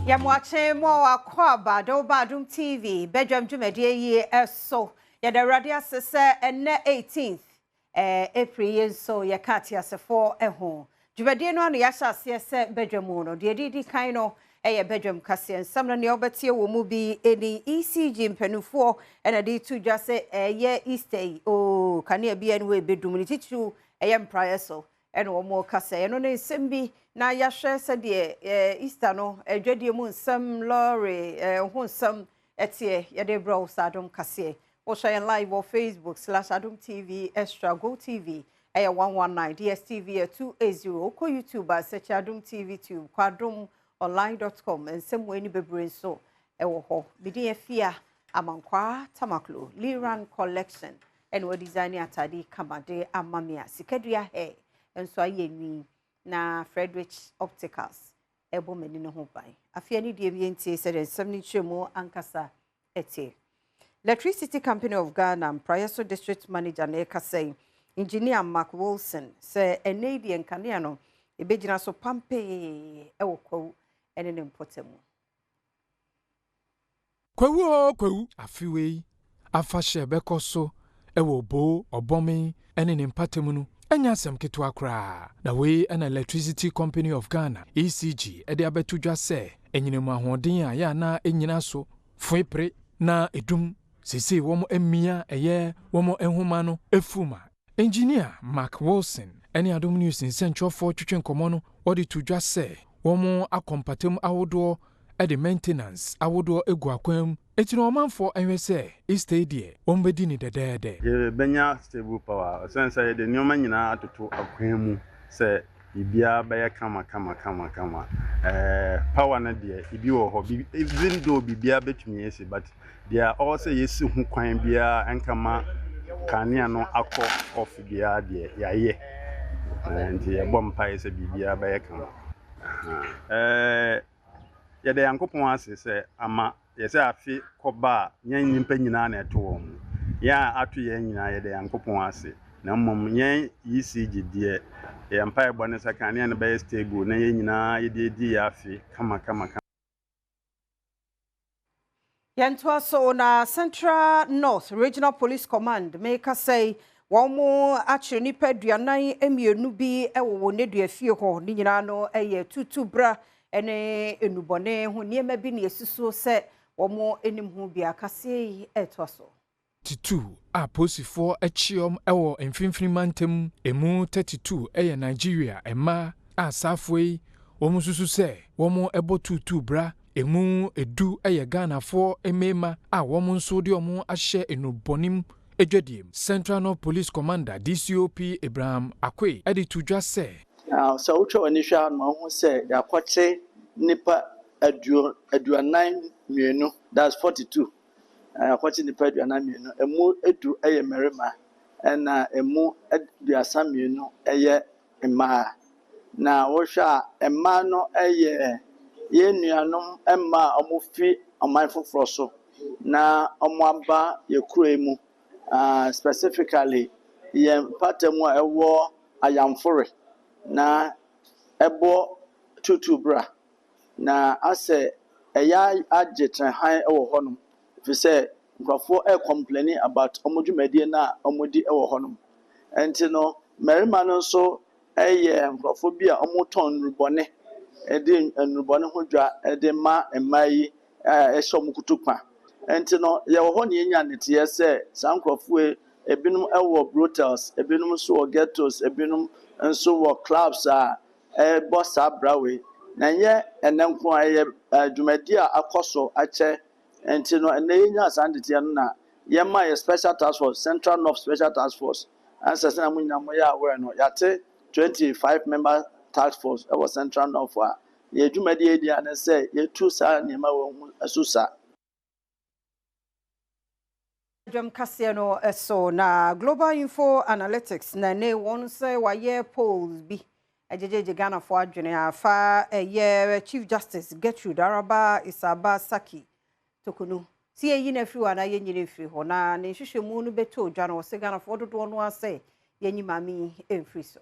Yamwache mo akwa Badwam TV Badwam dwumadie eso ya da radio sese ene 18th April so ya kati asefo ho dwumadie no anu ya hyase se Badwam no de didi kan no eye Badwam kase nsam no ne obetie wo mu bi eni ECG mpanufo ena de tu dwa se eye Easter o kane bia no we bedum ni titu eye mpraye so ena wo mo kase eno ne sembi na yahwe se de Easter no adwadie mu nsam lorry ho nsam etie ye de bro Adom kase wo share live on Facebook/Adom TV Extra Go TV 119 DSTV 280 ko YouTube search Adom TV tube kwadom.online.com nsem we ni bebre so wo ho bidi afia amankwa tamaklo Liran collection and we design atade kamade amamia sikadua hair enso ayenwi na Frederick Opticals ebo meni no ho ban afia ni die bi ntie se de 72 ankasa etie Electricity Company of Ghana Prayeso District Manager na say Engineer Mark Wilson say enedi enkanea no ebegina so pampe ewo kwawu ene ne mpotemu kwawu afiwe afahye bekoso ewo bo obomi ene ne mpatemu no enya asem ketewa kra na we an Electricity Company of Ghana ECG ede abetudwa se enyinemu ahoden a ya na enyina so fuepre na edum sisi womo emia eye womo enhoma no efuma Engineer Mark Wilson ene Adom News nsentwofo twetwe nkomo no odi tudwa se womo akompatem awodo ede maintenance awodo egu akwam etino omanfo enwe se estadie wombedi ni dedede ye benya stable power sense ye de nyoma nyina atoto akwan mu se bibia baya kama power na de ibi wo ho even though bibia betumi ese but they are also yesi hu kwan bia enkama kanea no akọ off bia de yaye nti ye bompa ese bibia baya kama ye de yankopon ase se ama yese afi koba nyen nyimpa nyina na eto wo ya atu ye nyina ye de yankopon ase na mmom nyen ECG de ye mpa e bone sakane na be stable na ye nyina ye de di ya afi kama Yantwa so na Central North Regional Police Command make us say womo actually nipa duanan emienu bi ewo ne duafie ho ni nyina no eye tutu bra ene enubone ho niema bi ne esusuo se womo enim ho bi akase etwa so Titu a posifo echiom ewo mfimfini mantem emu 32 eye Nigeria ema asafoi womo susu se womo ebo tutu bra emu edu eye Ghana for emema a womo nso de omo ahye enubonim edwadiem Central North Police Commander DCOP Abraham Akwe edi tudwa se so ucho onisha no ho se yakwache nipa aduanan mienu that's 42 yakwache nipa aduanan mienu emu edu eye merima na emu aduasa mienu eye mma na wo hwa emma no eye ye nuanom emma omufi omanfoforo so na omwaba yekuro emu specifically ye patemu ewo ayamfore na ebo tutu bra na ase eya ajetan han ewo honum fi se nkrafo complaining about omodwumadie na omodi ewo honum enti no merima no so eye nkrafo bia omoton rubone edi nrubone ho dwa edi ma emai ehom kutukpa enti no ye wo ho ne nya nete se sankrafo ebinum ewo brutals ebinum so wo ghettos ebinum nso wo clubs boss abrawe na ye enenko aye dwumadi a akoso ache enti no ene nya asandete no na ye ma ye special task force Central North Special Task Force answer na munya mo ya aware no yate 25 member task force ewo Central North ye dwumadi edi an say ye tu sa ne ma wo asusa Badwam kase no so na Global Info Analytics na ne won say waye polls bi ejejeje Ghana for adwene afa ye Chief Justice Gertrude Araba Isaba Saki tokunu si eyi na firi wana ye nyine firi ho na ne hwehwemu no beto odwa no se Ghana for dodo no ase ye nyimami emfiri so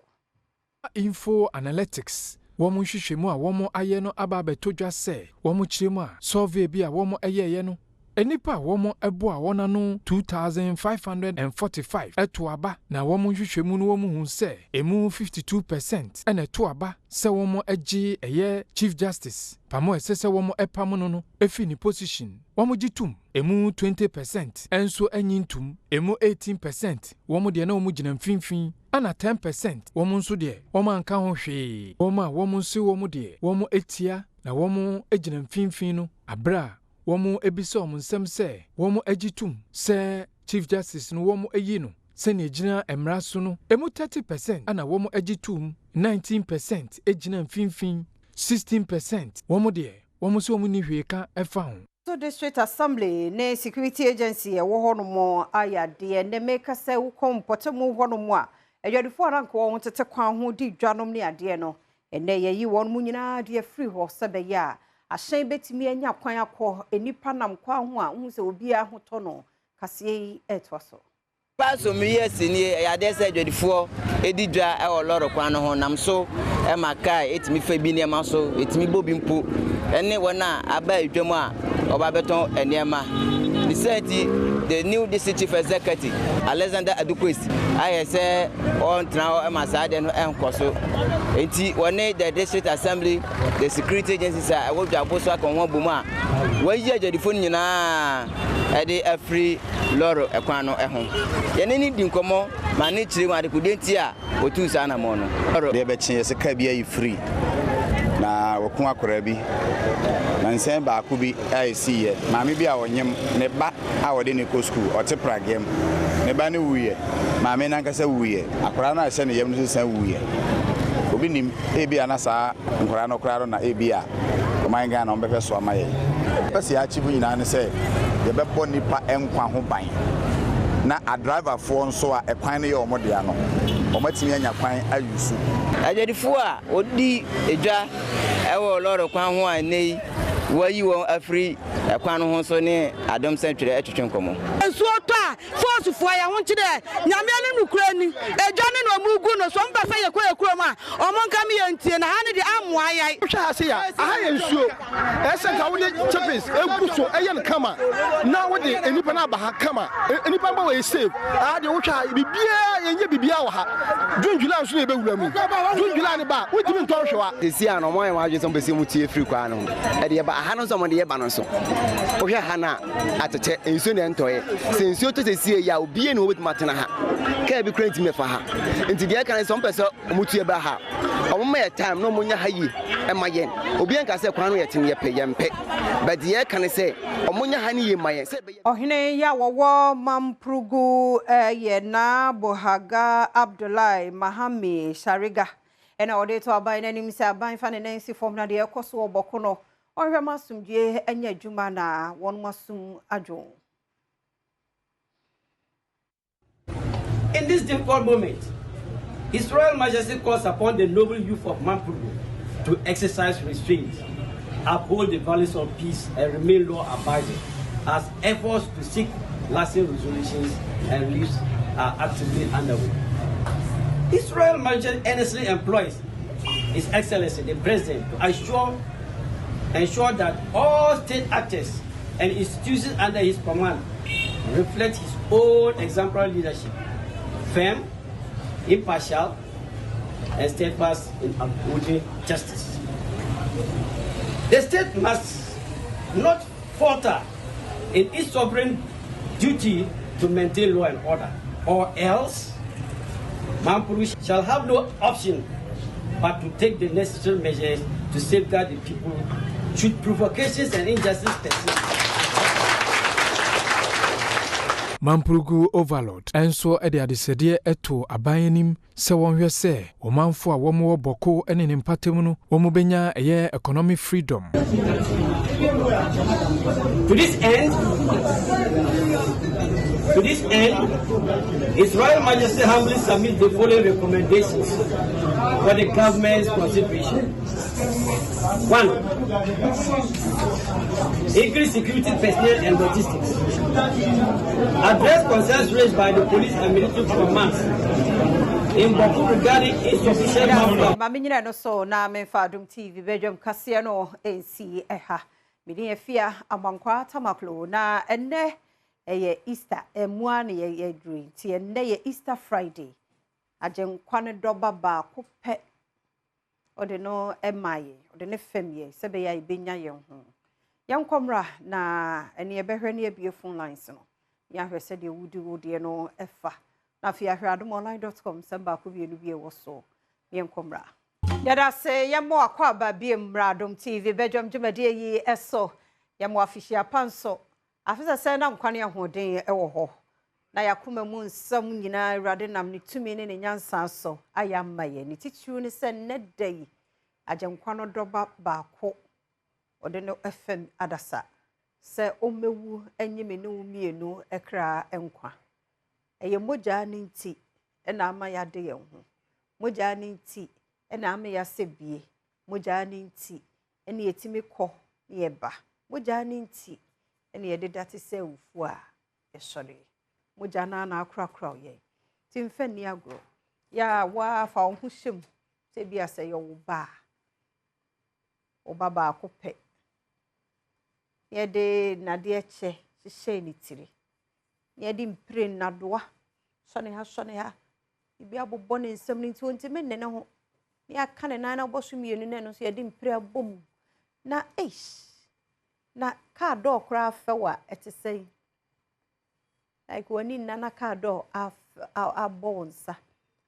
Info Analytics wɔn hwehwɛmu a wɔn ayɛ no aba abɛto dwa sɛ wɔn kyerɛmu a survey bi a wɔn ɛyɛɛyɛ no enipa a wɔn ɛboa wɔn ano 2,545 ɛto aba na wɔn hwehwɛmu no wɔn hu sɛ emu 52% ɛna ɛto aba sɛ wɔn agye ɛyɛ chief justice pamo ɛsɛ sɛ wɔn ɛpam no efi ne position wɔn gye tum emu 20% ɛnso ɛnyi ntum emu 18% wɔn deɛ na wɔn gyina mfimfin ana 10% wɔn nso deɛ wɔn anka ho hwee wɔn a wɔn nso wɔn deɛ wɔn etia na wɔn gyina mfimfin no abra wɔn ebisa wɔn nsɛm sɛ wɔn agye tum sɛ chief justice no wɔn ayi no sɛnea gyina mmara so no emu 30% ana wɔn agye tum 19% gyina mfimfin 16% wɔn deɛ wɔn nso wɔn ni hwee ka ɛfa ho. So District Assembly ne Security Agency ɛwɔ hɔ no mo ayadeɛ ne meka sɛ wokɔ mpɔtemu hɔ no mo a adwadifo rank wɔn tete kwan ho di dwanom ne adeɛ no ɛnɛ yɛyi wɔn mu nyinaa deɛ free hɔ sɛ bɛyɛ a ahyɛn betumi anya kwan akɔ enipa nam kwan ho a hu sɛ obi a ho tɔ no kaseɛ yi ɛtoa so. Paso mi yes ni yade sɛ adwadifo edi dwa ɛwɔ lɔre kwan no ho nam so ɛma kai etimi fa bi nneɛma so etimi bobi mpo ɛne wɔn a aba adwam a ɔba bɛtɔn nneɛma the city the new district chief executive Alexander Adukwesi ayɛ sɛ ɔntena hɔ ɛma saa de no ɛnkɔ so enti wɔne the district assembly the security agencies a ɛwɔ dwabo so akɔ ho bom a wɔyi adwadifo nyinaa ɛde afiri lɔre ɛkwan no ɛho yɛne ni di nkɔmɔ ma ne kyerɛ mu adekudenti a otu saa na mo no de bɛkye sika bi ayi free na wɔko akora bi na nsɛn baako bi ayɛsi yɛ maame bi a ɔnyem ne ba a wɔde ne kɔ school ɔte pragem ne ba ne wuyɛ maame nankasa wuyɛ akora no ahyɛ ne yam no san wuyɛ obi nim ebi ana saa nkora no kora na ebi a ɔman Ghana ɔmbɛfɛ so ama yɛ pɛsi akyi bu nyinaa ne sɛ yɛbɛbɔ nipa ɛnkwa ho ban na a driver for nso a ekwan ne yɛ ɔmode ano ɔmatimi anya kwan ayusu adwadifo a odi edwa ɛwɔ lɔre kwan ho a nei wayi wɔn afri ekwan ho so ne Adom Century atwetwe nkɔmɔ nsuo tɔ a force fo ya ho kyerɛ nyame ne nukura ni edwa ne no mugu no so mba fa yekura ma ɔmo nka me yɛntie na ha ne de amoa yai hwɛ ase ya aha yɛ nsuo ɛsɛ nka wo de chippies egu so ɛyɛ no kama na wo de enipa na aba ha kama enipa ba wɔ save aha de wo hwɛ bibia yɛnyɛ bibia wɔ ha junjula nso ne be wura mu junjula ne ba wo dimi ntɔ hwɛ wa sisi a no mo ayɛ ma adwe so mpɛsɛ mu tie free kwa no ɛde ba aha no so mo de yɛ ba no so wo hwɛ ha na atete nsuo ne ntɔyɛ sɛ nsuo to sɛ ya obi ne wo betuma tena ha ka bi krenti me fa ha nti de kan sɛ mpɛsɛ omutue ba ha ɔmma yɛ time no mo nya ha yi ɛma yɛn obi anka sɛ kwan no yɛ tene yɛ pɛ yɛ mpɛ but de kan sɛ ɔmo nya ha ne yɛ ma yɛn sɛ ɔhene ya wɔwɔ Mamprugu yɛ na Bohaga Abdullahi Mahami Shariga ɛna ɔde to aban n'anim sɛ aban fa ne nansi fam na de ɛkɔ so ɔbɔko no ɔhwɛ masomdwe anya adwuma na wɔn masum adwo. In this difficult moment, His Royal Majesty calls upon the noble youth of Mamprugu to exercise restraint, uphold the values of peace, and remain law-abiding as efforts to seek lasting resolutions and reliefs are actively underway. His Royal Majesty earnestly employs His Excellency the President to ensure that all state actors and institutions under his command reflect his own exemplary leadership, firm, impartial, and steadfast in upholding justice. The state must not falter in its sovereign duty to maintain law and order, or else Mampuru shall have no option but to take the necessary measures to safeguard the people should provocations and injustice persist. Mamprugu Overlord enso ede adesede eto abayanim se wonhwe se omanfo a womo boko ene ne mpatem no womo benya eye economic freedom. To this end, His Royal Majesty humbly submits the following recommendations for the government's consideration. 1. Increase security personnel and logistics. Address concerns raised by the police and military commands in Baku regarding insufficient manpower. Mami nyina no so na me fa Adom TV Badwam kase no ensi eha. Mini efia amankwa tamaklo na enne eye Easter emua ne ye dream ti enne ye Easter Friday. Ajenkwa ne doba ba ko pe ode no emaye ode ne famye sebe ya ibenya ye ho. Yankomra na ene ebehwe ne ebie phone lines no. Ya hwese de wudi no efa. Na fi ahwe adomonline.com samba ko bienu bie wo so. Yankomra. Yada se yamo akwa ba bie mra Adom TV Badwam dwumade yi eso yamo afishia panso. Afisa se na nkwane ahoden ewo ho. Na yakoma mu nsam nyina awrade nam ne tumi ne ne nyansa so ayamaye ne titru ne se nedai agenkwa no doba baako ode no FM adasa se omewu anyime ne umienu ekra enkwa eye moja ne nti na ama ya de yen ho moja ne nti na ama ya sebie moja ne nti na yetimi kɔ ne yeba moja ne nti na ye de date se wufu a esore moja na akrakra ye timfa ni agro ya wa fa ho hyem se bia se ye wo ba ba ko pe ye de nade eche hye ni tiri ye de mpre nadoa sone ha ibi abobɔ ne nsam ni nti me ne ho ni aka ne na oboso mienu ne no so ye de mpre abom na na ka do kra afewa etesei like wani nana ka do abonsa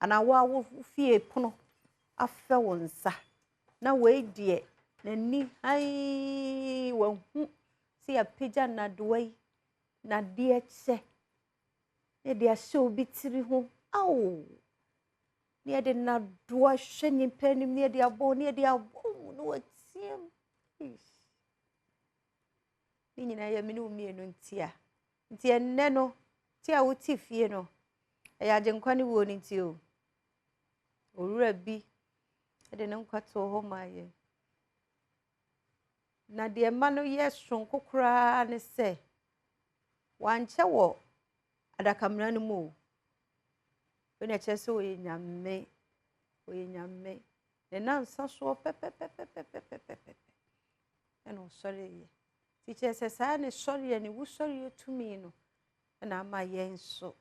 ana wa fie pono afewonsa na we die nani ai wahu si apija na doai na die che e dia show bitiri ho aw ne de na doa hwe ni panim ne de abo ne de abo no atiem ni nyina ya me no mienu ntia nti enne no ti a wuti fie no e agenkwa ne wo ni nti o owura bi de ne nkwato ho maye na de ma no ye sonko kura ne se wanche wo adakamra no mu we na chese o nyame ne na nsa so pepe eno sorry ye ti chese sa ne sorry ye ne wu sorry ye tumi no na ama ye nso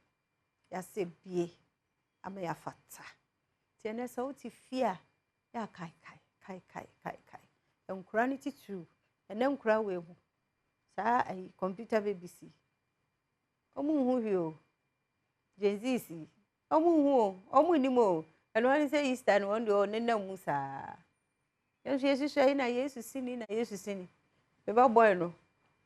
ya se bie ama ya fata ti ene sa uti fia ya kai enkura ni titu ene nkura we hu sa ai computer BBC omu hu hio jenzisi omu ni mo eno ani se Easter no ndo ne na mu sa yesu hwe na yesu sini be ba boy no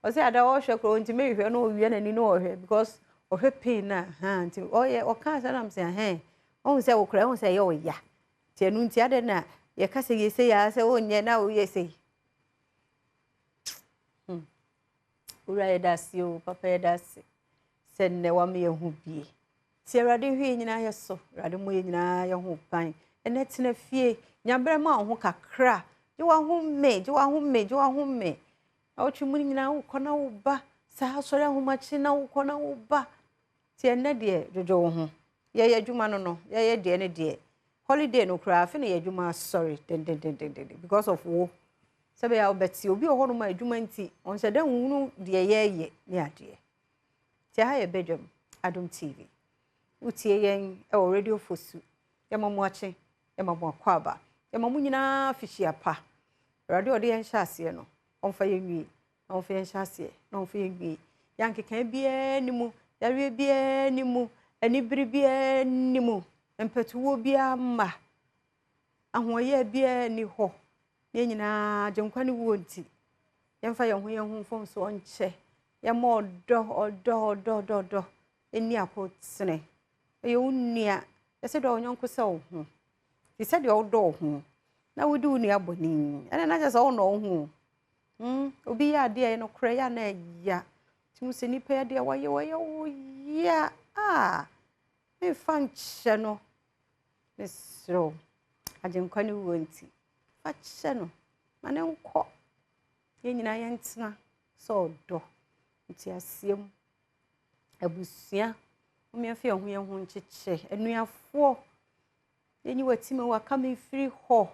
o se ada wo hwe kro nti me hwe no owie na ni no hwe because o hwe pain na ha nti o ye o kan sa na mse ha o se wo kra o se ye o ya ti enu nti ade na ye ka se ye se ya se o nye na o ye se ura ye dasi o papa ye dasi se ne wa me hu bie ti awrade hwe nyina ye so awrade mo ye nyina ye hu pan ene tena fie nyabere ma ho kakra je wa hu me awtwemu nyina wo kona wo ba sa sori ahomachi na wo kona wo ba ti ene de jojo wo ho ye adwuma no ye de ne de holiday no kra afi na ye adwuma sorry den because of wo sebe ya obeti obi ohono ma adwuma nti on se dan wunu de ye ne ade ti ha ye Badwam Adom TV utie yen e o radio fosu ye mamu ache ye mamu akwaba ye mamu nyina fishia pa radio de yen hyase no onfa ye nwie onfa yen hyase no onfa ye nwie yankeka bia nimu yawe bia nimu anibiri bia nimu empetuwo bia ma ahoye bia ni ho ye nyina agenkwa ne wo nti yemfa ye ho fom so onche ye ma odo eni akotene ye unia ese do onyanko se wo ho ti se de odo ho na wudi unia boni ene na je se wo no ho obi ya de no kra ya na ya ti mu se ni pa ya de wa ye ya me fanche no nesro agenkwa ne wo nti fache no mane nko ye nyina ye ntena so do nti asiem abusua omiafia ho ye ho ncheche enuafo then you were team were coming free ho.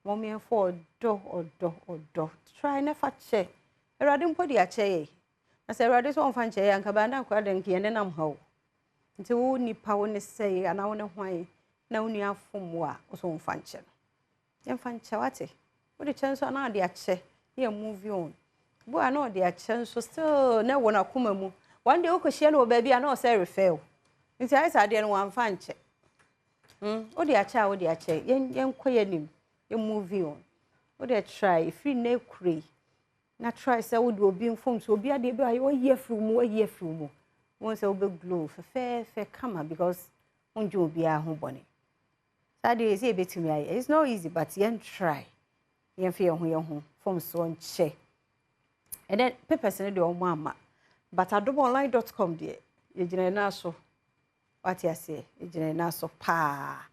Mommy for do. Try never check. A radin put your chair. I said, Radis won't find chair and cabana cradden key and then I'm ho. Until ni power say, and I wonder why no near from war was on function. Then find chawati. What a chance on our dear chair. Here move on. Boy, I know dear chance was still no one a kumamu. One day, Okoshiano baby, I know Sarah fail. It's eyes I didn't want fancy. Oh, dear child, dear chair, young quiet him. You move on. Oh, dear try, if you no cree. Not try, so would you be informed to be a day by 1 year through more. Once I'll be glue for fair comer because won't you be a home bonny. Saturday is a bit to me. It's not easy, but yen try. Yen fear when you're home from so on che. And then papers in the old mamma. But adomonline.com, dear. You general so. What you say? You general so pa.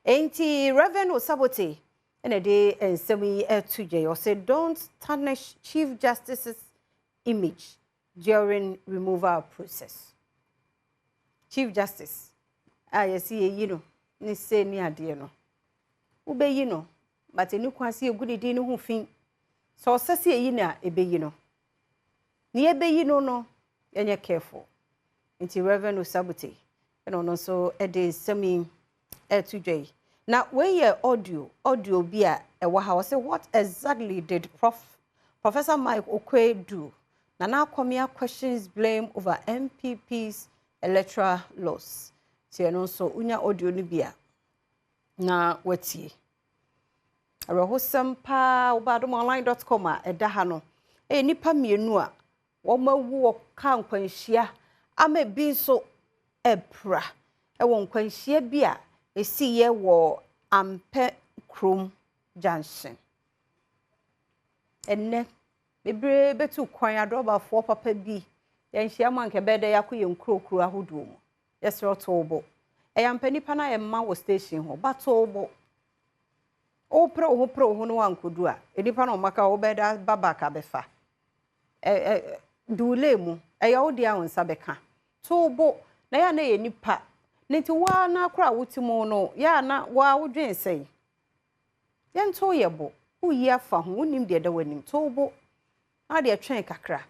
Ain't he Reverend or Sabote? And a day and semi 2J or say, don't tarnish Chief Justice's image during removal process. Chief Justice, I see you know, ni say near dear no. Ube you know, but a new quasi a good idea who think. So, sassy yina, a be you know. Near be you know, no, and you're careful. Into Reverend Sabote, and also a day semi 2J. Now, when your audio be a waha, say what exactly did Professor Mike Okwe do? Now come here questions blame over MPP's electoral loss. So also unya audio ni bia. Na wati. Arahosam pa obadomonline.com eda ha no. Nipa mienu a wo mawu kan kwanhia ama bi so ebra. Wo nkwanhia bi a esi ye wo ampe krom junction. Enne bebre betu kwan adoba fo papa bi ye nhia manke bede yakoye nkrokro ahodo mu. Yesro tobo. Eyampe nipa na yemma wo station ho batobo. O pro ho no wankodu a enipa na omaka wo beda babaka befa. Dule mu eya wo dia wonsa beka. Tobo na ya na ye nipa nti wa na akra wutimu no ya na wa wodwen sei yento yebo uyi afa ho wonim de da wanim tobo na de atwen kakra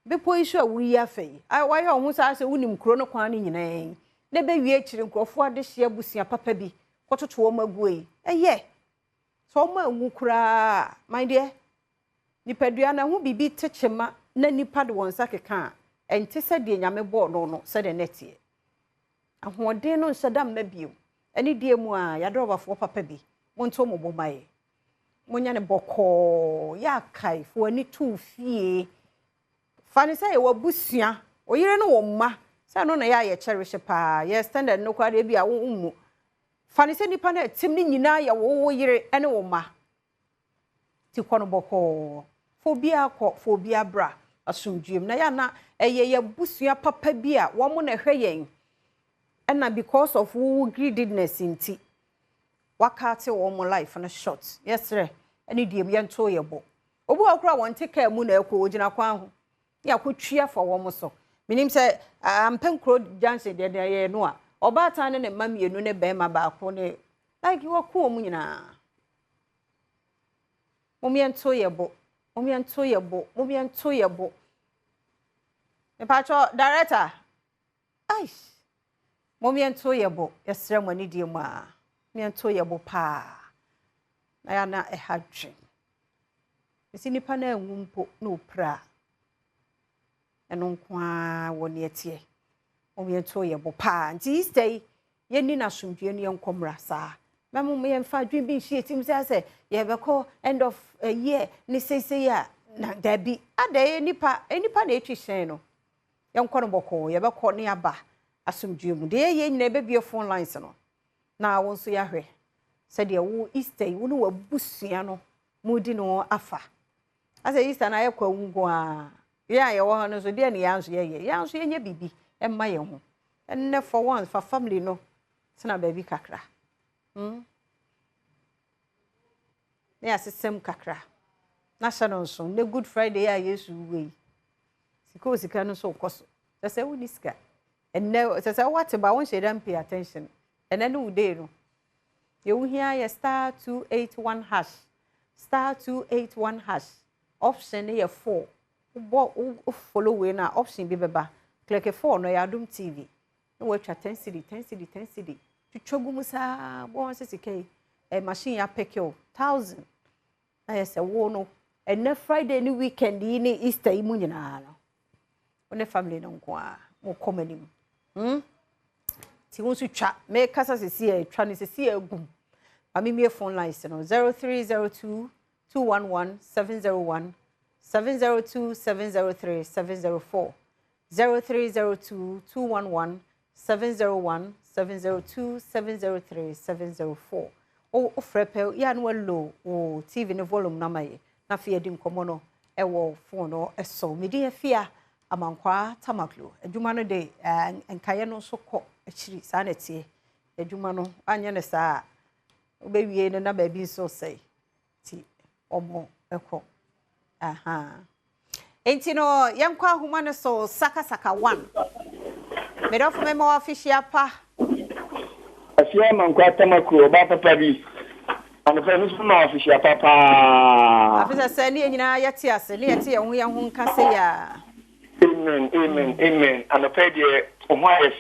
bepo isu a wuyi afa yi ai wa ya ho sa se wonim kro no kwan ni nyina na be wie akiri nkrofo ade hye abusia papa bi kototo wo magu yi eye so ma ngu kura my dear nipadua na ho bibi techema na nipa de wonsa keka ente se de nyame bo no se de netie ahoden no nsadam na biom ani die mu a yadrobafo papa bi monto mo bomaye monya ne boko ya kai fo ani tu fie fani say wo busua oyire no wo mma say no na ya ye cherish pa ye standard no kwade bi a wo ummu fani say nipa na tim ni nyina ya wo yire ene wo mma ti kono boko fo bia bra asumdwem na ya na ye busua papa bi a wo mo na hwe and because of greediness in tea, wakati wo life on a short. Yes, sir. Any dim yanto yebo. Obu akra won take care mu na ekwo ogina kwan ho. Ya kwotwia for wo so. Minim say ampenkro janse de ye no a. Obata ne mamienu ne bema ba ko ne like you ko mu nyina. Momiento yebo. Me pacho director. Aish. Momiento yebo yesre mo ni die mu a miento yebo pa na ya na ehadwe esi nipa na enwumpo na opra eno kwa woni etie momiento yebo pa nti stay ye ni na somdwe ne enkomra sa memo me yemfa dwen bi hie tim se ye beko end of a year ni say ya na dabi ade nipa na etwihyen no yenkɔ no bɔkɔ ye beko ne aba asumdwe mu de ye nyina be bie phone lines no na won so ya hwe se de wo Easter wo no wabusua no mudi no afa ase Easter na ye kwa wungo a ya ye wo no so de ne yanso ye yanso ye nya bibi emma ye ho enne for once for family no tena baby kakra ne asesem kakra na shanon so ne Good Friday ya Yesu we sika no so koso se wo niska. And now, says, what about one shade and pay attention? And then no day, no. You hear your star 281 hash. Star 281 hash. Option here 4. Follow we na option be beba. Click 4 no Adom TV. No watch 10 cedi. To chogumusa bon sesike. A machine ya pekyo 1000. Na yes a wo no. And na Friday ni weekend ni Easter imu nyina no. One family no kwa mo komanim. Ti won su twa me kasa sesi e twa ni sesi egum. Ami me phone lines no 0302 211 701 702 703 704 0302 211 701 702 703 704 o frepel ya no low o TV no volume na maye na fi edi nkomo no e wo phone no eso me di afia amankwa tamaklo adwuma no de enkaye no so kọ achiri sa na tie adwuma no anya ne sa obewie ne na ba bi so sei ti omo ekọ aha enti no yankwa homa ne so saka 1 medofo me ma official pa asia mankwa tamaklo ba papa bi ana fa no so ma official papa afisa se ne nyina yati ase ne yati ye ho nka se ya amen ana fa de omo aye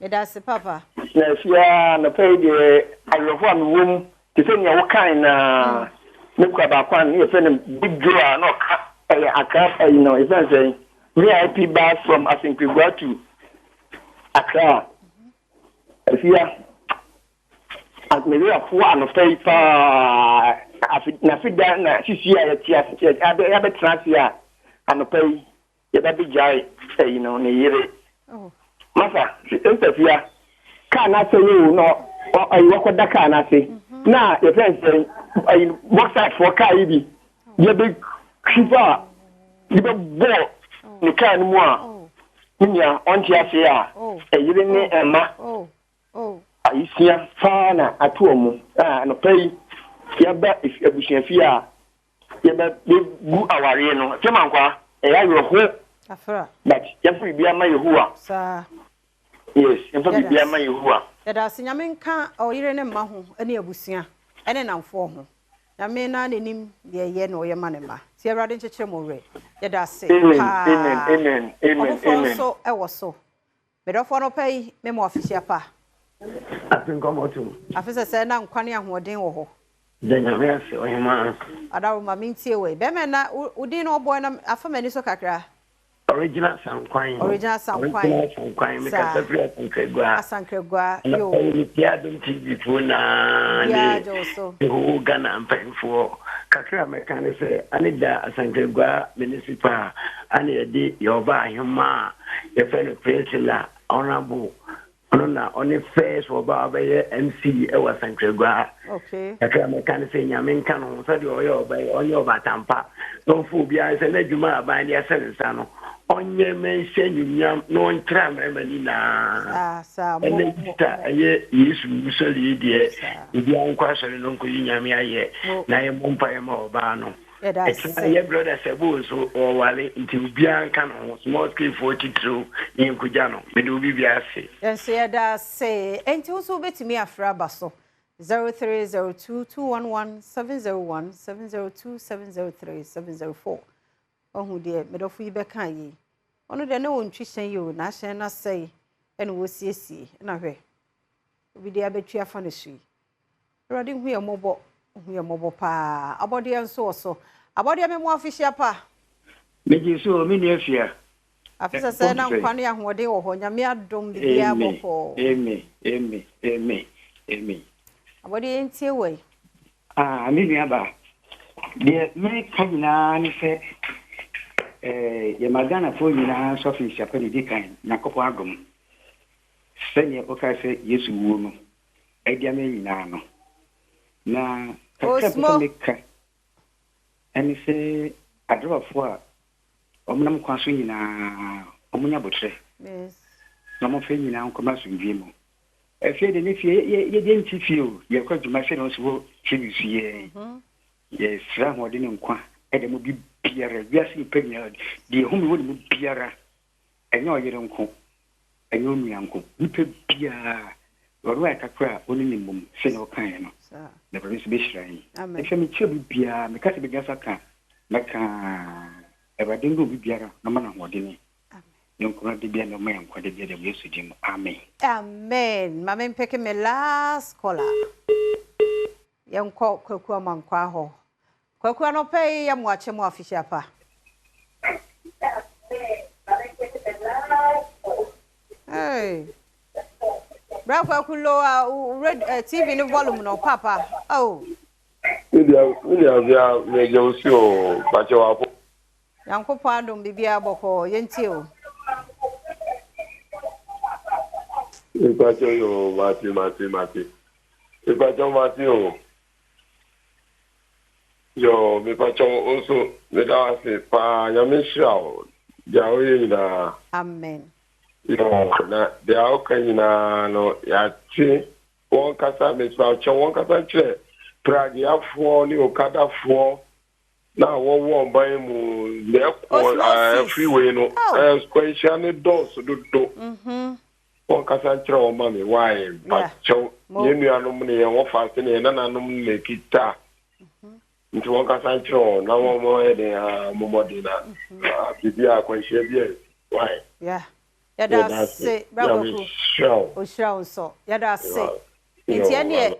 That's papa. Yes, yeah, na pay the ayohwa wom te se nya wo kan na me kwa ba kwan e fe ne big draw no Accra, you know, it's saying VIP bus from Asinkigwa to Accra. Here, and maybe a poor and a paper. Na fida na sisi ya tia abe transia and pay ya baby jai you know ne yire. Oh. Masa, interfere. Can I say you no I work with the can I say. Na your friend say I work side for Kaibi. You big Kiva, you be ball, you can't more. Nya on Tiasia, a year Emma. I see a fana at home, and pay Yaba if you be Shafia. Yaba go our reno, Jamankwa, a I hope. But Jeffrey be a my whoa, sir. Yes, Jeffrey be a my whoa. That I see Yaminka or Irene Mahu, any abusia, and an unform. I may not in him, ye no your manema. Sierra didn't chemore. Yet I say, amen. So I was so. But of one pay, memo official pa. I think I'm out to. After said, I'm quania who are doing. Then I will say, oh, man. I don't mean to away. Bemena, Udin or boy, I'm for many so cacra. Original sound quine. Original sound quine. Because every Asankregua, you Adom TV for now. Yeah, also. Who Ghana and paying for Kakra mechanic say, Anida Asankregua municipal, and your buy him ma, your fellow president, honorable. On the face for Baba MC, was Asankregua. Okay. Kakra mechanic say, Yamin Canon, so you're by on your batampa. Don't fool be I said, you might buy the Asano. On your mention, you no one tram, Emelina. And then, yes, Mussolini, dear. If you are questioning Uncle Yamia yet, Naya Mumpire Mobano. Your brother Sabuso or Wally into Bianca, small scale 42 in Kujano, Medubi Biasi. Yes, I say, and also bet me a frabasso 0302 211 701 702 703 704. Oh, dear, Medofu Bekai. One of the no one chishing you, Nashana say, and we'll see, and I hear. We dear bet you a funny she. Riding we are mobile pa, about the so about the more official pa. Make you so many fear. After said, I'm funny and what they or Yamia don't be able for. Amy. About the ain't your way. I mean, about the make Kagina say. Magana for you now, Sophie Chapel, Dickine, Nakopagum. Send your okay, yes, woman. Ediame Nano. Now, and say, I drove for Omnam Quasina, Omunia Botre. Yes. No more failing now, commerce with Vimo. I said, and if you didn't feel, you're going to my fellows who should see. Yes, Ram or didn't quite. Adam would be Pierre, yes, in Pena, the home would be Pierre, and your uncle, and your uncle, you pay Pierre, Ɔrɔ kakra oni ni mum se no kan no. Na promise be shrai. Amen. Ehwe me che bibia me ka se be gasa ka. Maka Ewurade ngo bibiara na mana hodene. Amen. Yonkura de bia na ma yankwa de bia de Yesu dim. Amen. Amen. Mama mpeke me last caller. Yanko kwaku amankwa ho. Kwaku no pay ya mwache mu official pa. Hey. Bra kwaku lo red TV no volume no papa. Oh. Media bia me je o bache wa po. Yanko Adom bibia boko yenti o. Bache yo mati. Bache mati o. Yo me bache also me da se pa ya me shao. Ya o na. Amen. Yo na de a o kan na no ya chi won kasa me bache won kasa che. Prague afọ ni okada afọ na wo ban mu le freeway no square ni dos do won kasa nchira o ma me why but cho yenu anum ne wo fast ne na nanum ne kita nti won kasa nchira na wo mo e de momodi na bibia kwanhia bia why ya da se bravo o show so ya da se nti ene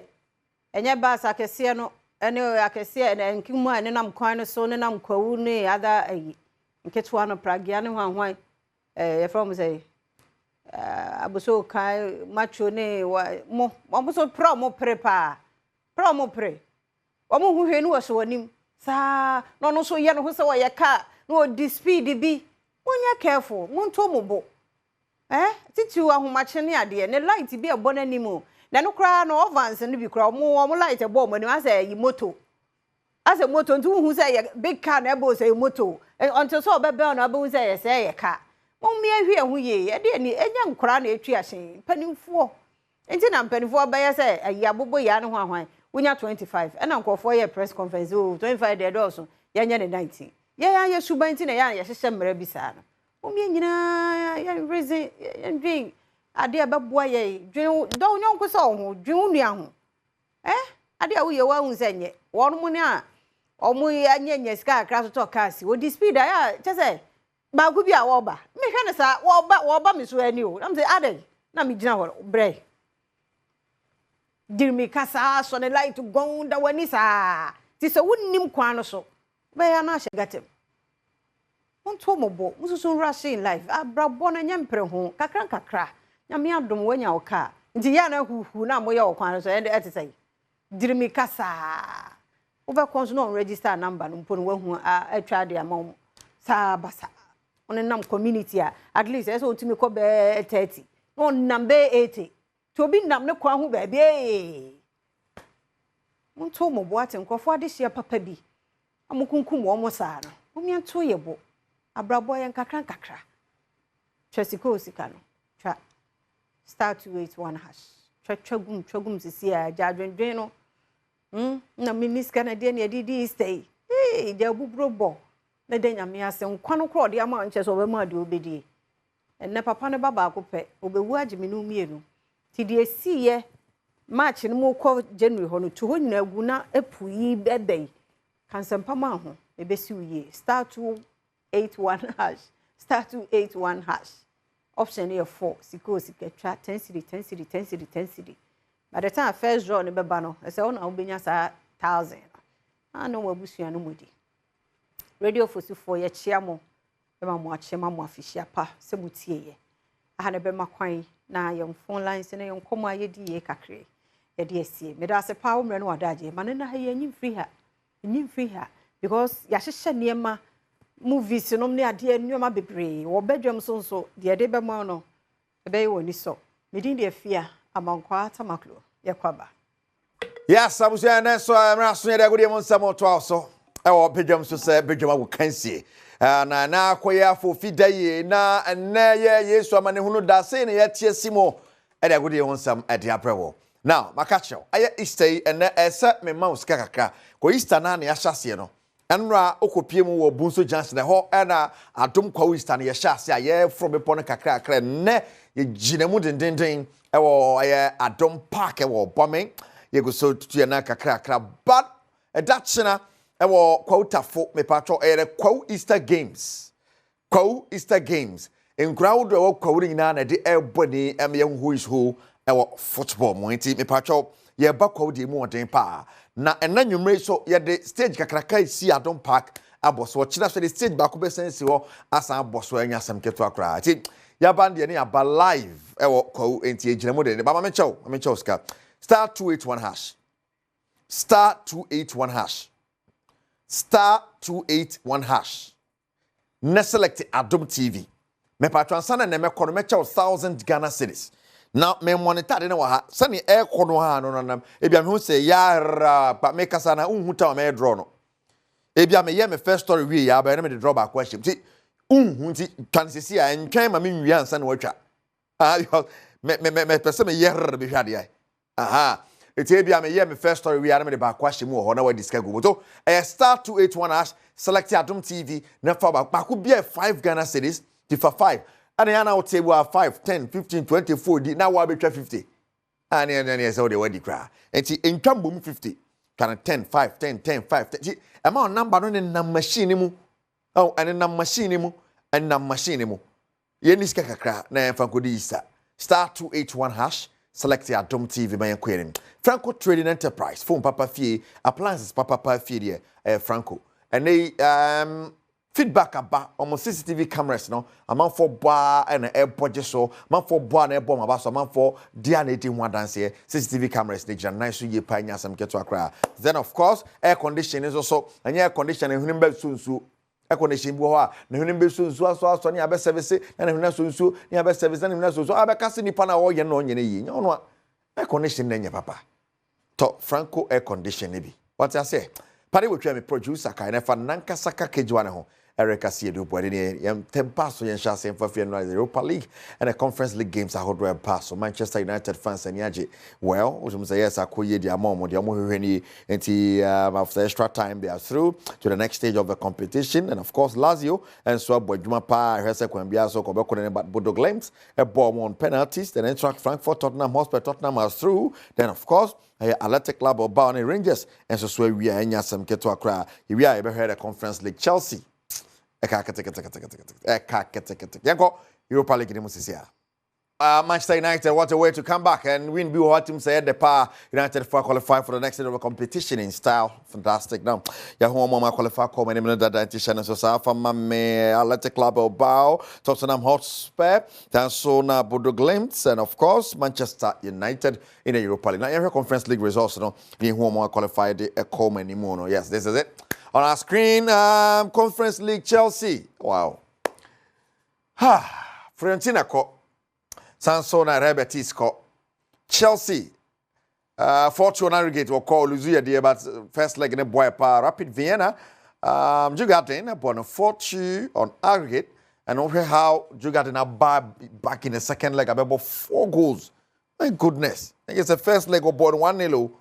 enye bas akese no ene akese na nkimu ene nam kwan no so ne nam kwawu ne ada ayi nketwa no pragia ne hwanhwan ye from say abuso kai macho ne mo abuso pro mo prepa pro mo pre wo mo hu hwe ne wo so wanim sa no so ye no ho se wo ye ka no di speed bi wonya careful monto mo bo titu ahomache ne ade ne light bi ebo na nimu na no kra no ovans no bi kra mo light ebo mo ni asa yi moto asa moto ntu hu say big car na ebo say moto until so be no abo say say ye car mo me ahwe hu ye ye de ni enya nkra na etwi ahyen panimfo enti na panimfo ba ye say ayi abobo ya no hwanhwan wonya 25 na nkofo ye press conference 25 de do ye nya ne 19 ye suban ti na ye hyehye mmara bi sa no mo me nyina ye reason ye ade ababua ye dwen do nyonko so ho dwen nua ho ade a wo ye wa hu senye won mu ne a omu anya sika akra so to kasi wo di speed ya chese ba gu bi a wo ba me hwe ne sa wo ba me so ani o am say ade na me gina ho bre dir mi kasa so ne light gon da wani sa ti so wonnim kwan no so ba ya na hyegatem wonto mobo mususu rush in life abrabo na nyempre ho kakra nyame adom wanya oka nti ya na huhu na moye okwan so e de say dirimi kasa wo be konso no register number no mpo no wahu atwa de amom sa basa on nam community at least eso otimi ko be 30 no number 80 to bi nam ne kwa hu ba bi monto mobo ate nkofo ade hia papa bi amukunkum wo mo sa no wo mianto yebo abrabo yen kakra chesiko sika no twa star 281 hash twagum sisi a jadwendwen no na miniska na de na didi stay de bubrobo na de nyame ase nkwan kro de ama nche so be ma de obedi enne papa ne baba akopɛ obewu agime no mienu ti de esiye match no mo kɔ January ho no to ho nyina agu na epuyi bebei kansempa ma ho ebesi uye star 281 hash star 281 hash option here 4 siko siketwa 10 cedi by the time first draw ne beba no e say ona obenya sa 1000 no wabusua no mudi radio fosifo ye chiamo be ma mo achema mo afishia pa se mutie ye aha ne be makwan na ye phone lines ne ye nkomo ayedi ye kakre ye de asie me da se pa wo mre no wadaje ma ne na ha ye nyim free ha because ya hyehye niema movies no ne ade anuama bebre wo Badwam so de de be ma no e be woni so medin de afia amankwa tamaklo ye kwaba yes abusia na so amra so ye de godie mon samo to aso e wo Badwam so se Badwam agu kansie na akoya afo fidaye na na ye Yesu amane hunu da se ne ye tie simo e de godie mon sam e de aprewo now makacho aye Easter na esa me ma uska kakra ko Easter na ya hyase no enra okopie mu wo bunso Johnson ho na Adom kwa Easter na ya hyase aye from epon kakra kakra ne ye jinemu dendenden ewo Adom Park ewo bombing ye go so tutu na kakra but edachina ewo kwotafo me patro kwa Easter games in crowd ewo kwa nyina na de eboni ye who is who ewo football mo nti me patro ye ba kwa di mu oden pa na ena nwumre so ye de stage kakraka si Adom Park aboso chira so the stage back be sense wo asa aboso anya sam keto akra ti ya band ye na ba live ewo kwa enti ejinamo de ba me chew ska star 281 hash star 281 hash star 281 hash na select Adom TV me patron sana na me kono me chew 1000 Ghana cedis. Now me monitor de na wa ha sani e kono ha no nam ebia me hu se yara pa me kasa na unhu ta me draw no ebia me ye me first story we ya ba na me de draw back question ti unhu ti kan sisi a entwen ma me nwi ansa na watwa me pese me yer be hwade ai aha eti ebia me ye me first story we ya na me de back question mu ho na wa discuss go so star 281 hash select Adom TV na fa back ku bia 5 Ghana cedis ti for 5 and yana out table 5 10 15 20 40 now we betwa 50 and so they were the cry enti entwambom 50 kana 10 5 10 10 5 10 ama number no na machine mu oh and na machine mu and na machine mu ye ni ska kakra na fa kodi isa star 281 hash select Adom TV by querying Franco Trading Enterprise phone papa fie appliances papa fie there Franco and they feedback about almost CCTV cameras no amount for bar and air budget so man for bar and air bomb about so man for DNA one dance here CCTV cameras they just nice ye panya some get to Accra. Then of course air conditioning is also and air conditioning hunimbe sunsu air conditioning bo ha na hunimbe sunsu so ni abe service na hunna sunsu ni abe service na hunna sunsu abe kase ni pana wo ye no nye ne yi no air conditioning na papa to Franco air conditioning bi what I say pare we twa me producer kai na fa nanka saka kejwa ne ho Erica Siedu Boadini, Tempaso, and Shassi for the Europa League and the Conference League games are hot pass. So Manchester United fans and Yaji. Well, which say yes, I could ye the mom or the Amu after extra time they are through to the next stage of the competition. And of course, Lazio and so Badwam, Hesse, Quambiaso, Koboko, but Bodo Glems, a bomb on penalties, then Eintracht Frankfurt, Tottenham Hotspur, Tottenham are through. Then, of course, Athletic Club of Barney Rangers, and so we are in Yasam Keto Accra. We are ever heard a Conference League Chelsea. Yanko Europa League musisia. Manchester United, what a way to come back and win. Be what team said the power United for qualify for the next stage of a competition in style. Fantastic. Now, Yahoo Mama qualify come and even that anti-channel so Safa Mame Athletic Club of Bao, Tottenham Hotspur, Tansona Bodo Glimt, and of course Manchester United in the Europa League. Now, every Conference League results, you know, Yahoo Mama qualified the come anymore. Yes, this is it. On our screen, Conference League Chelsea. Wow. Fiorentina ko. Sansona Rebetis ko. Chelsea. 4-2 aggregate will call Luzuya dear, but first leg in a boy pa Rapid Vienna. Jugatin upon a 4-2 on aggregate. And over how Jugatin back in the second leg about 4 goals. My goodness. I guess the first leg about 1-0.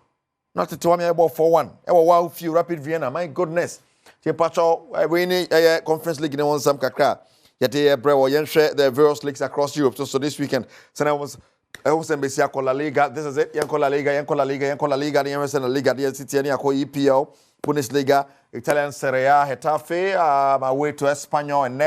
Not to tell me about 4-1. Wow, few Rapid Vienna. My goodness. We need a Conference League in one some kakra. Yet the various leagues across Europe. So this weekend, so I was embassy La Liga. This is it. Yankola Liga, the Emerson Liga, the City, EPL, Bundesliga, Italian Serie A, Getafe, my way to Espanyol and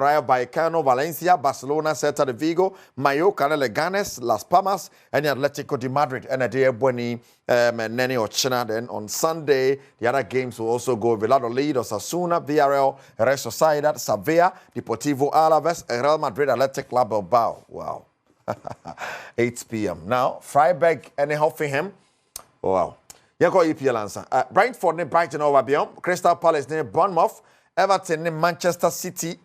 Rayo Vallecano, Valencia, Barcelona, Celta de Vigo, Mallorca, Leganes, Las Palmas, and Atletico de Madrid, and a dear Bueni, Nene Ochina. Then on Sunday, the other games will also go Valladolid, Osasuna, Villarreal, Real Sociedad, Sevilla, Deportivo Alaves, Real Madrid, Athletic Club Bilbao. Wow. 8 p.m. Now, Freiburg and Hoffenheim. Wow. Yanko EPL answer. Brentford ne Brighton over beyond. Crystal Palace ne Bournemouth. Everton ne Manchester City.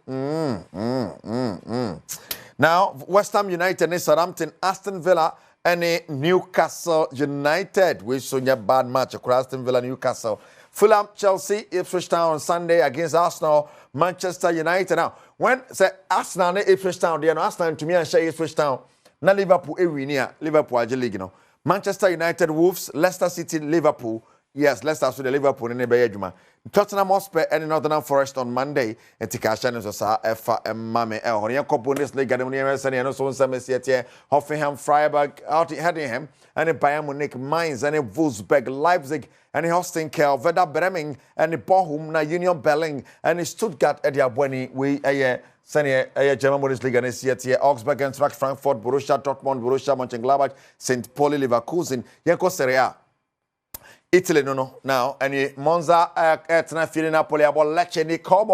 Now, West Ham United ne Southampton, Aston Villa and Newcastle United. We saw a bad match across Aston Villa, Newcastle. Fulham, Chelsea, Ipswich Town on Sunday against Arsenal, Manchester United. Now, when say Arsenal ne Ipswich Town, they are Arsenal to me and share Ipswich Town. Na Liverpool Liverpool League, you know. Manchester United, Wolves, Leicester City, Liverpool, Yes, Leicester so the Liverpool in the Juma. Tottenham Hotspur and Northern Forest on Monday. And Tikashan is also Mame Honia Bundesliga and so some Hoffenheim, Freiburg, out Hedingham, and Bayern Munich, Mainz, and Wolfsburg, Leipzig, and Holstein Kiel, Werder Bremen, and Bochum, na Union Berlin, and Stuttgart at the Abweni. We German Bundesliga and here Augsburg, Eintracht Frankfurt, Borussia Dortmund, Borussia Mönchengladbach, St. Pauli, Leverkusen, Yanko Serie A. Italy no now and Monza etna feeling Napoli about Lecce come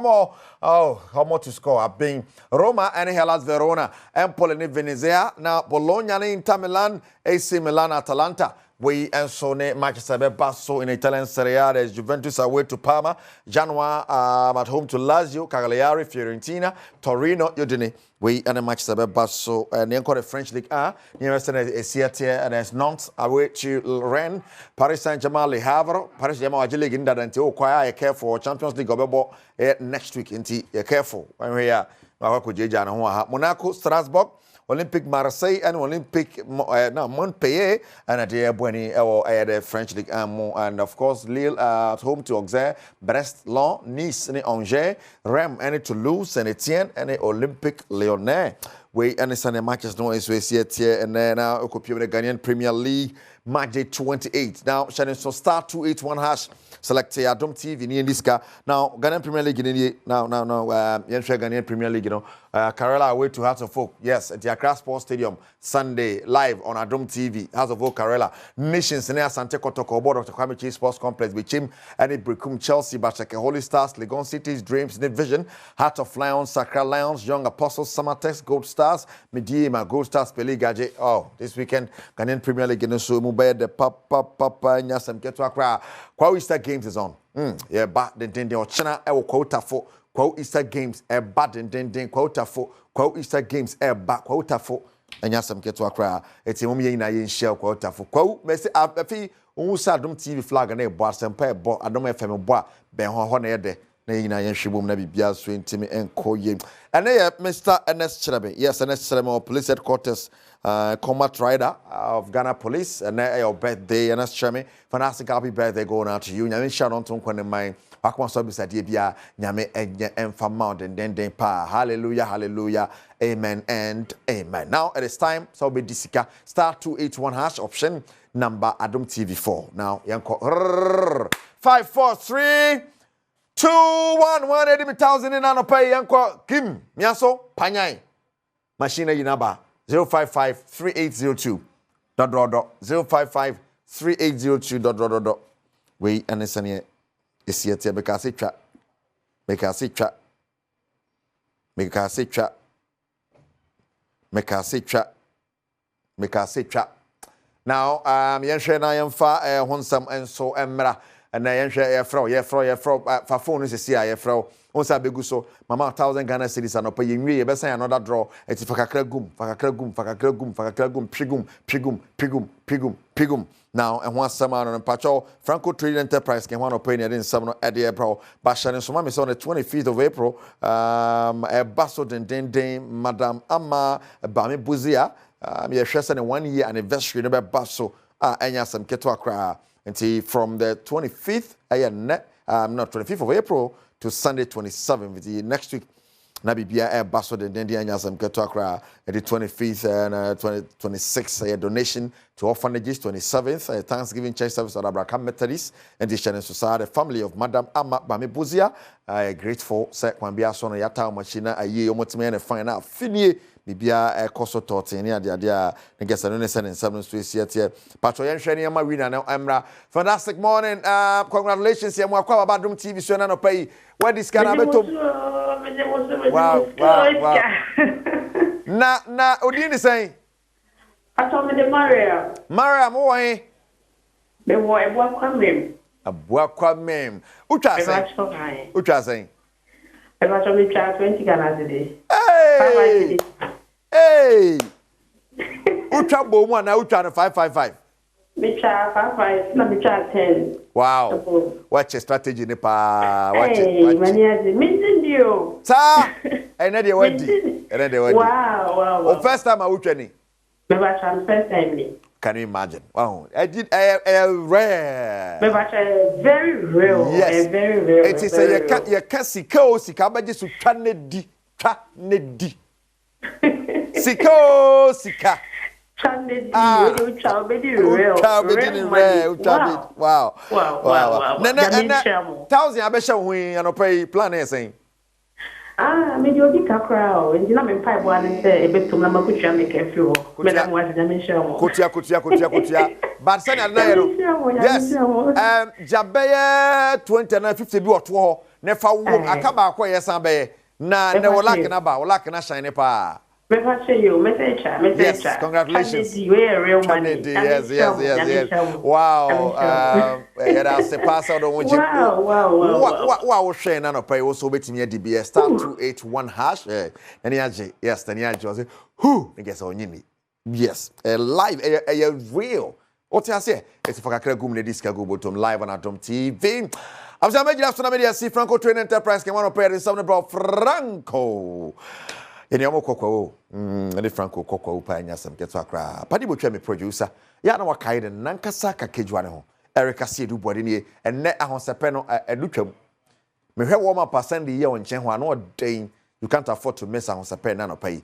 on how much to score have been Roma and Hellas Verona Empoli and Venezia now Bologna and Inter Milan AC Milan Atalanta we and so Manchester Basso in Italian Serie A there's Juventus away to Parma Genoa at home to Lazio Cagliari Fiorentina Torino Udine we and Manchester Basso and then the French League A nearest Seattle and there's Nantes away to Rennes Paris Saint-Germain Le Havre Paris Saint-Germain League in that until acquire care for Champions League obebo next week into careful when we are Monaco Strasbourg Olympique Marseille and Olympique Montpellier and at the French League and of course Lille at home to Auxerre, Brest, Lens, Nice and Angers, Rennes and Toulouse, Saint-Etienne and Olympique Lyonnais. We understand the matches no is we see it here and then now occupy the Ghanaian Premier League match day 28. Now shining so star 281 hash select Adom TV in this car. Now Ghanaian Premier League in now Ghanaian Premier League Kerala away to Hearts of Oak. Yes, at the Accra Sports Stadium Sunday live on Adom TV. Hearts of Oak Kerala. Nations in Asante Kotoko board of the Kwame Chase Sports Complex with Chim and Brikum Chelsea Bacheke Holy Stars Legon Cities Dreams Division Heart of Lions Sacra Lions Young Apostles Summertex Gold Stars Mediema Gold Stars Peligaje. Oh, this weekend Ghanaian Premier League in so mobile the papa nyasam keto akra. Kwa Easter Games is on. Yeah, but the Ochina e quota for Kwa Easter Games e bad den quota for Kwa Easter Games e back quota for nyasam keto akra. Eti mum ye na ye share quota for Kwa mesi afi unsa Adom TV flag na e bo asempa e bo Adom FM bo ben ho na ye de na ye na ye hwebom na bibia so ntimi enkoye. And Mr. Ernest Chirebe. Yes, Ernest Chirebe, Police Headquarters, Combat Rider of Ghana Police. And your birthday, Ernest Chirebe. Fantastic happy birthday going out to you. Nyame shout out to you my Akwa so be said bia nyame enfama den pa. Hallelujah, hallelujah. Amen and amen. Now it is time so be disika star 281 hash option number Adom TV 4. Now yanko 543 211,000 in ano pay yanko Kim miaso panyai machine yinaba 0553802 0553802 we anesane esiete make us tra now yenhwe na yemfa honsam enso emra and I yenhwe yefro fa phone is see yefro onsa begu so mama 1,000 Ghana cedis and opa yenwie ye besa another draw eti fakakra gum pigum now and one summer on pacho Franco Trading Enterprise can one opinion in some at the April but Shannon so mama on the 25th of April a basso den Madam Amma Bami Buzia me share 1 year anniversary no be basso enya some keto akra and from the 25th not 25th of April to Sunday 27th with the next week na bibia basso den enya some keto akra at the 25th and 26th donation to orphanages 27th Thanksgiving church service at Abraham Methodist and the Channel Society family of Madam Amma Bami Buzia grateful say kwan bia so no yata machina aye omotime na final finie bibia koso totin ne ade a ngesa no ne send in 7 so esiate patro yen hwe ne ma winner na amra fantastic morning congratulations ya mwa kwa Badwam TV so na no pay where this can abetom wow na odini say atome de Maria mo wan me wo abua kwa mem utwa say Eba to me try 20 Ghana today. Hey! Utwa bomu na utwa na 555. Me try 55, na me try 10. Wow. Watch your strategy ne pa. Watch it. Maniazi, mindio. Sa, ene de wadi. Wow. O first time I utwa ni. Me ba try first time ni. Can you imagine? Wow, I did a rare. Very real. Yes, Very real. it is a you can see sika baje su twa ne di. Sika. Wow. Nana, 1,000 abesha hu an pay plan e saying. Me do di kakra o nti na me pai bo ane se ebetum na makutua make afi ho me na mo asida me hia mo Kutia but say na yero yes jabeye 20 na 50 bi oto ho ne fa wo aka ba akọ yesan be na ne wolak na shine pa yes, congratulations. Yes. Wow. That's a pass out on wow. Shane and pay also betting your DBS star 281 hash. Yes, Taniaji. Who? I guess on you. Yes, live, a real. What I say? It's for a gumne disca go bottom live on Adom TV. I'm saying, after media see Franco Train Enterprise can one pair in something about Franco. Eni amo kokwo eni Franco kokwo pa anya sam keto akra padi bo twa me producer ya na wakai de nankasa ka kejua ne ho Erica Siedu body ne enne ahonsepe no adutwam me hwe wo ma percent ye won chen ho ano den you can't afford to miss ahonsepe na no pai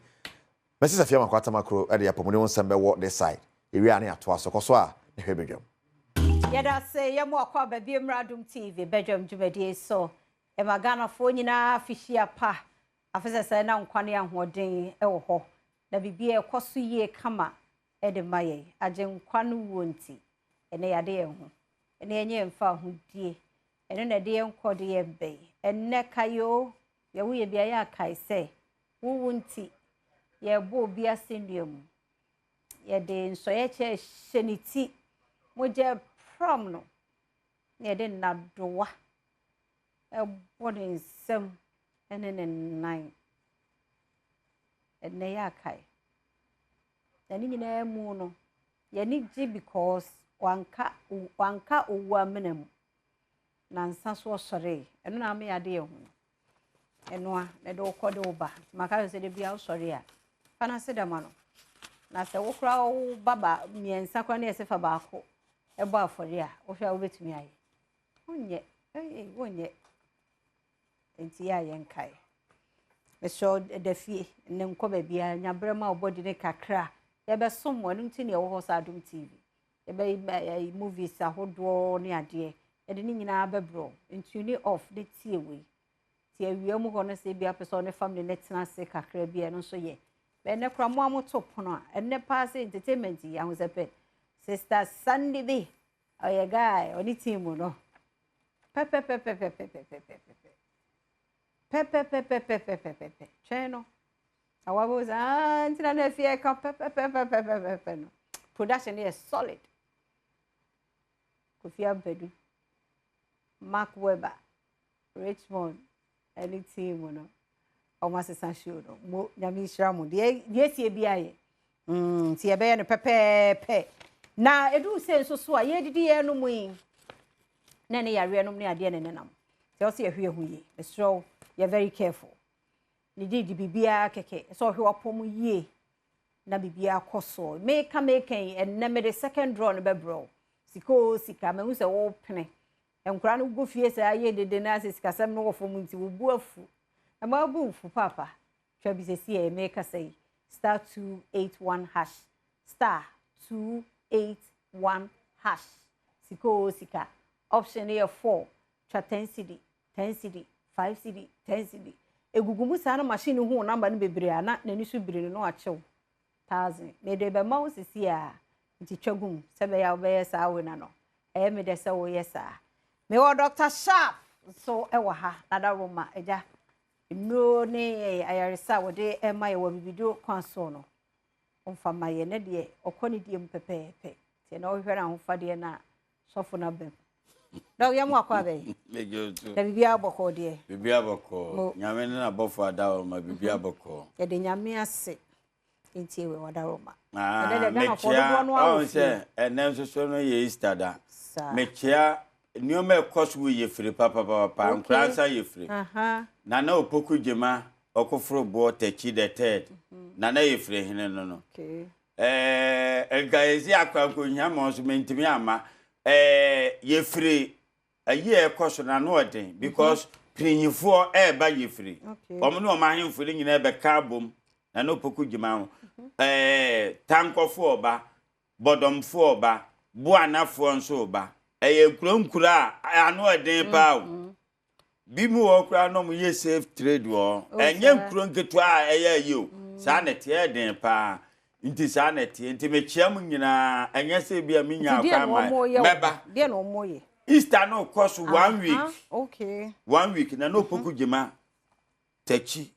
me sisa fia makwata makro e de yapomune won sam be wo this side ewi ane ato aso koso a ne hwe bedwam yada se yamo akwa ba bi Adom TV bedwam djumadi so e magana fo nyina fihia pa afese se na nkwane ahoden e wo ho na bibie ekoso yie kama e de maye age nkwanu wonti ene yade ye ho ene enye mfa hodie ene na de enkode ye be enne kayo ye wo ye bia ya kai se wo wonti ye bo obi asenduam ye de nso ye che hyeniti moje prom no ye de nadowa e body nsem nine and ya kai yani nyina mu no yani ji because wanka owa menam na nsa so sore eno na me ade hu eno a na de okode oba maka se de bia sore a pana se da ma no na se wo kra wo baba miensa kwa na esefa ba ko e ba afore a wo hwa wo betumi aye wonye enti ya yenkai me so defie ne nkoba bia nyabrema obodi ne kakra ye be som wonu nti ne wo hosa Adom TV ye be movies ahodo ne ade e de nyina bebro nti ni off de tie we tie wiam ho no se bia person ne family ne tena se kakra bia no so ye be ne kra mo amoto pono a enne pass entertainment ya ho se pe sister Sunday be oye guy oni team no pepe cheno awaboza antina na fie ka pepe no production is solid Kofia Bedu Mark Weber Richmond any team no almost essential no mo nyami shramu de sie bia ye tie be no pepe na edu se so a ye didi ye no mu yin na ne yare no ne ade ne nenam te o se ehwe hu ye so you're very careful. Ni di bibia keke so hwe opom yie na bibia koso make and na me the second draw no bebro sika me hu se wo pene enkura no go fie se aye dede na se sika sem no wo fom nti wo bu afu na ma bu fu papa twa bi se sie make say star 281 hash star 281 hash sika option here 4 twa 10 cedi 5 cedi 10 cedi egugumu sa na machine hu number no bebre ana na ni so bire no achew 1000 me de be ma osisi a nti twagum se be ya be sa we na no e me de se wo yesa me wo Dr. Sharp so e wo ha na da roma eja no ne ayaresa wo de e ma ye wo bibido kwanso no onfa ma ye ne de okoni die mpepepe se na wo hwera ho fa de na sofo na bem no yamu akwa be mejoto da bibia aboko de bibia aboko nyame na bofo adawo ma bibia aboko e de nyame ase enti we wadaroma de gana fo do no awo se enem so no ye Easter da mechia nioma ekoso ye firi papa nkransa ye firi na na opoku jema okofro bo techi the third na na ye firi hene no Gaezi akwanko nyama so mentimi ama ye free a year cost na no den because prinyifo ba ye free omo no ma hemfo ni nyina be ka bom na no poku gima ho tankofo oba bodomfo oba buanafo nso oba kuronkura ano den pa o bimu wo kura no mo ye safe trade wo enye kuronketo a ye o sa na tie den pa nti sa na tie nti me chiam nyina enye se bia me nya kwa ma meba de no moye Easter no cost 1 week. Okay. 1 week na no poku jema techi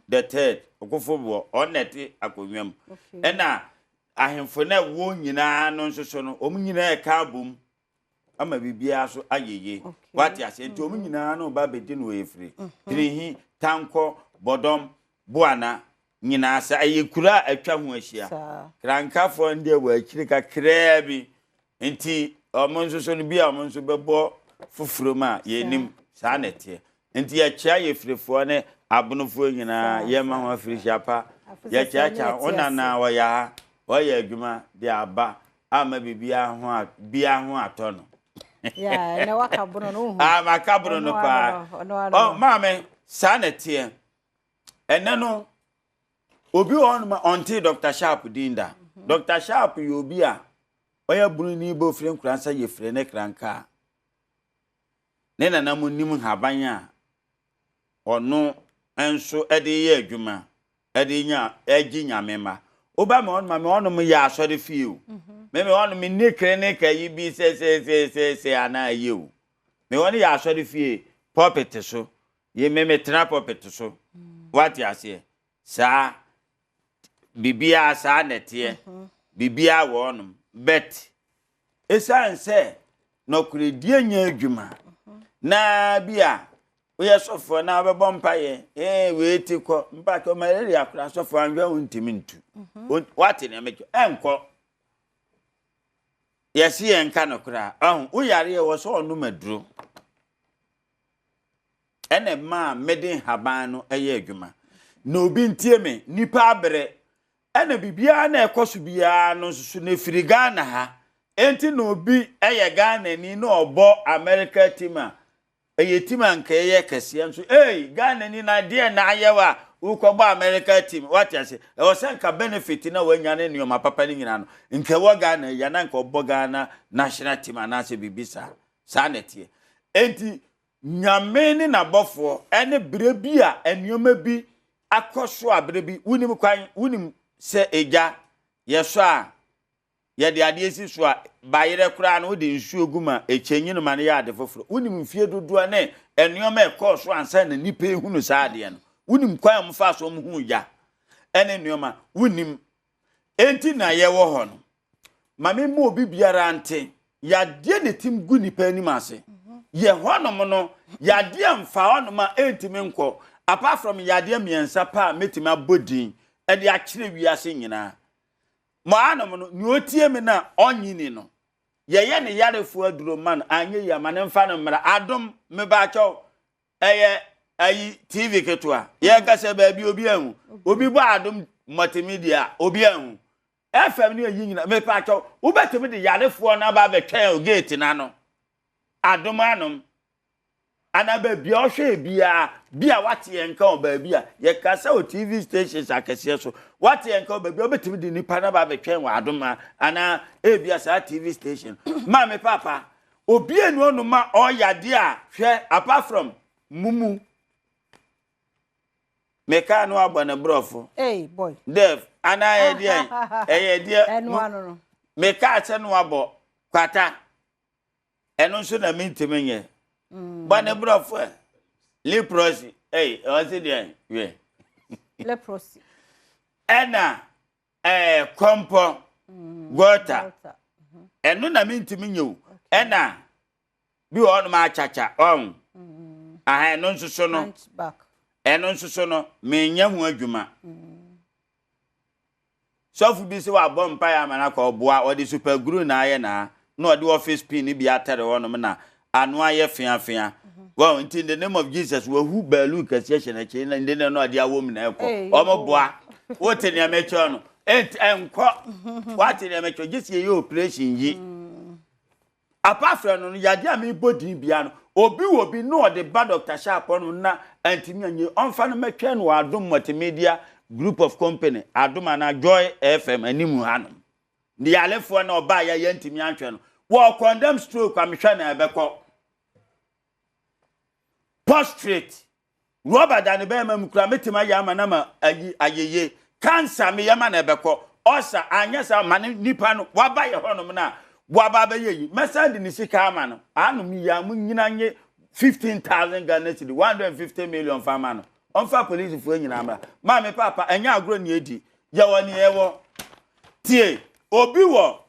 the third okofo onete akonwam. E na ahemfo na wo nyina no nsoso no omu nyina e ka bom ama bibia so ayeye. What ya say nti omu nyina no ba bedi no efri. Trihi tanko bodom buana nyina asa ayekura atwa ho ahia. Krankafo nde wa akiri ka krebi nti omonso so no bia omonso bebo fufuro ma yenim sa netie nti ya chia ye frefo ne abonofo nyina ye ma ho afiri chapa ya chia ona na wa ya adwuma de aba ama bibia ho atono ya na wakabono no makabono no pa mame sa netie ene no obi on ma onti Dr. Sharp dinda Dr. Sharp yobi a oya bunu ni bo fire nkransa ye fire ne kranka ne na namu nim haban a ono enso ede ye adwuma ede nya agi nyamema oba me ono me ya asore fie me ono me nekre ne kai bi se ana ye o me ono ya asore fie puppet so ye me tra puppet so what ya say sa bibia sa netie bibia wo ono bet esan se no kuredie nya adwuma na bia we sofo na bebo mpaye we tikọ mpa ko malaria akura sofo anwa untimi ntu what na make enko yesi enka no kura wo yare wo so onu maduro ene ma medin haban no eye adwuma na obi ntie me nipa abere ene bibia na ekoso bia no susu na firiga na ha enti na obi eye Ghana ni na obo America team a eye team anka eye kase nso Ghana ni na de na ayewa ukobo America team what you say e was nka benefit na wanya ne nioma papa ni nyina no nke wo Ghana ya na nka obo Ghana national team anase bibisa sa netie enti nyame ni na bofo ene brebi a enioma bi akoso abrebi wunim kwan wunim se eja yeso a ye de ade esi so a bayere kura no de nsu oguma echenyi no mane ya ade foforo wunim fie dodo ne enioma ekoso ansa na nipa ehunu sa ade no wunim kwan mfa so mhu ya ene enioma wunim enti na ye wo ho no mame mo obi biara ante ya de ne tim gu nipa ni mase ye honom no ya de mfa honom a entimi nko apart from ya de miensa pa metimi abodin e de akire wiase nyina mo anom no ni otie me na onyini no ye ne yarefo aduro man anye ya mane mfa no mra Adom me ba chaw eye ayi TV ketua ye ka se ba bi obi ahu obi bo Adom multimedia obi ahu FM ni ayi nyina me pa chaw wo betimi de yarefo na ba be twen gate na no Adom anom ana ba bia ohwe bia wate enka o ba bia ye kasa o TV stations akese so wate enka o ba bia obetimi di nipa na ba betwen wa Adom ana bia sa TV station ma me papa obi enu onu ma o yade a hwe apart from mumu me ka no abana brofo boy dev ana ye die enu anu no me ka che no abo kwata enu so na mintimi nye bana brofo leprosy what's it there we leprosy ena kompo water enu na mintimi nye ena bi onu ma chacha enu nsuso no enu nsuso no menya hu adwuma sofu bi se wa bompa ya mana ka oboa odi super glue na aye na odi office pin bi atere wono na anu aye fiafia well in the name of Jesus we who balu kase hye na che na ndene no odi awom na ekọ omoboa wote ne amecho no enko what in me just ye operation yi apart from no yade am body bia no obi no the bad Dr. Sharp on na antimi anye onfa no metwa no Adom multimedia group of company Adom na Joy FM animu hanom the alefo na oba ya yantimi antwe no wo condemn stroke amhwa na ebekọ prostrate Robert and be ma mukura metima ya ma na ma ayeye cancer me ya ma na ebekọ osa anya sa ma nipa no waba ye honom na waba be yi mesa de ni sika ama no anum ya mu nyina nye 15,000 Ghana cedi 150 million fama no onfa police fu nyina amra ma me papa anya agro ni edi ye woni ewo tie obi wo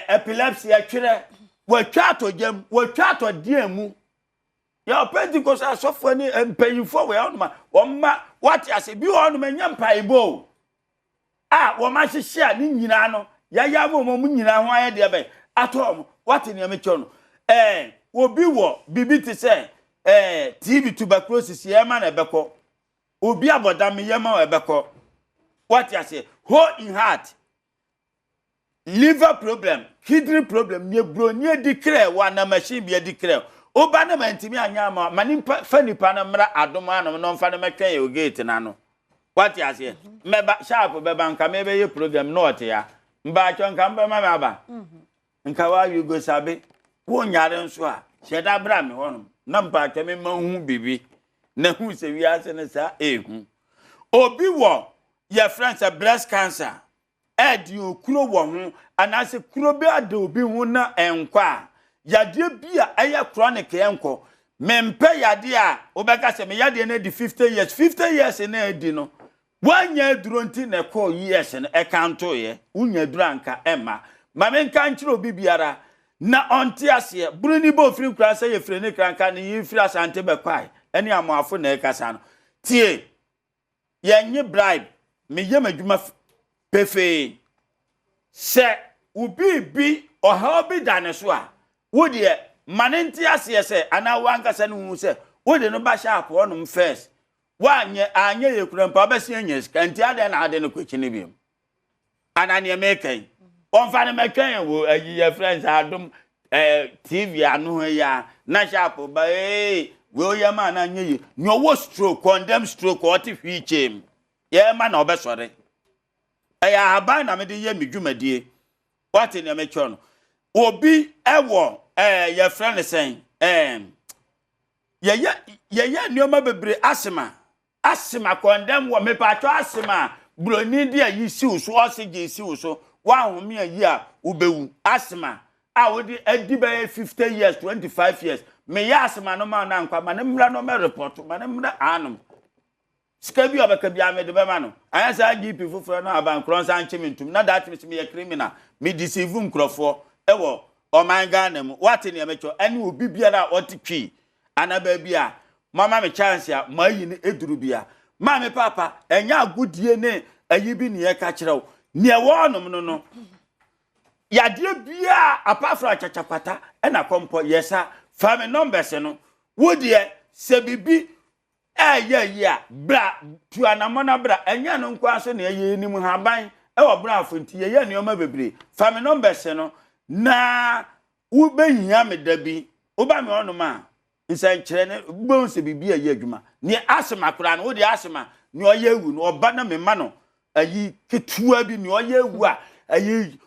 epilepsy atwere watwa to jam watwa to diemu ya Pentecost asofo ni empayifo we onuma omma wati ase bi onuma nya mpaibo wo ma hihia ni nyina no ya mo nyina ho aye de be atom wati ni amecho no obi wo bibiti say TB tuberculosis ye ma na ebekọ obi abodam ye ma ebekọ wati ase hole in heart liver problem kidney problem ne bro ne declare wa na machine bi declare oba na mantimi anya ma mani fanipa na mra Adom anom no mfa na metwen ye gate na no wati ase meba sharp beba nka mebe ye program no ote ya mba cho nka mba ma aba nka wa you go sabe wo nyare nso a sheda bra me honom na mpa cho me mahu bibi na hu se wi ase ne sa ehu obi wo ye friends breast cancer edi okuro wo ho anase kuro be ade obi hu na enkwa yade bia eye chronic enko mempe yade a obeka se me yade na di 50 years na edi no wanya duro nti na call years na ekanto ye unya duro anka ema mame nka nchiro obi biara na onti ase bruni bo free kran se ye free ne kranka ne yi free asante be kwai ene amoafo na ekasa no tie yenye bribe me ye madwuma pefe se ubi bi oha bi dane so a wodi e manenti ase se ana wankasa ne hu se wodi no ba sharp onum first wanye anye ye kurampa ba se anya sika nti ade na ade no kwachi ne bi ana ne mekan onfa ne mekan wo ayi ye friends Adom TV anu ya na sharp ba we ye ma na anye ye nyo wo stroke condemn stroke o ti hwi chem ye ma na obesore aya haba na me de ye medwumadie wati ne mecho no obi ewo ye friend sen ye nioma bebre asima condemn wo me pacho asima broni dia yi si uso oxygen si uso wa home ayi a ubewu asima a wodi adi be 50 years 25 years me ya asima no ma na nkwa ma ne mra no me report ma ne mra anum skabi obaka bia me de be ma no anya sa GP fufuro no aban kron san chimintum na that me ye criminal me deceive nkrofo ewo o man Ghana mu wati ne mecho ani obi biara otitwi anaba bia mama me chance a mayi ne eduru bia ma me papa enya agudie ne ayi bi ne ye ka kirew ne wonom no yade bia apafra chachakwata ena kompo yesa family numbers no wodie se bibi ya bra tu anamona bra enya no nkwa so ne ye nim haban wo bra afonti ye ne oma bebre family numbers no na wo behia me dabi wo ba me onoma nsan kire ne gbon se bibi ayi adwuma ne asema kura no wo de asema ne oye ewu no oba na me ma no ayi ketua bi ne oye ewu a ayi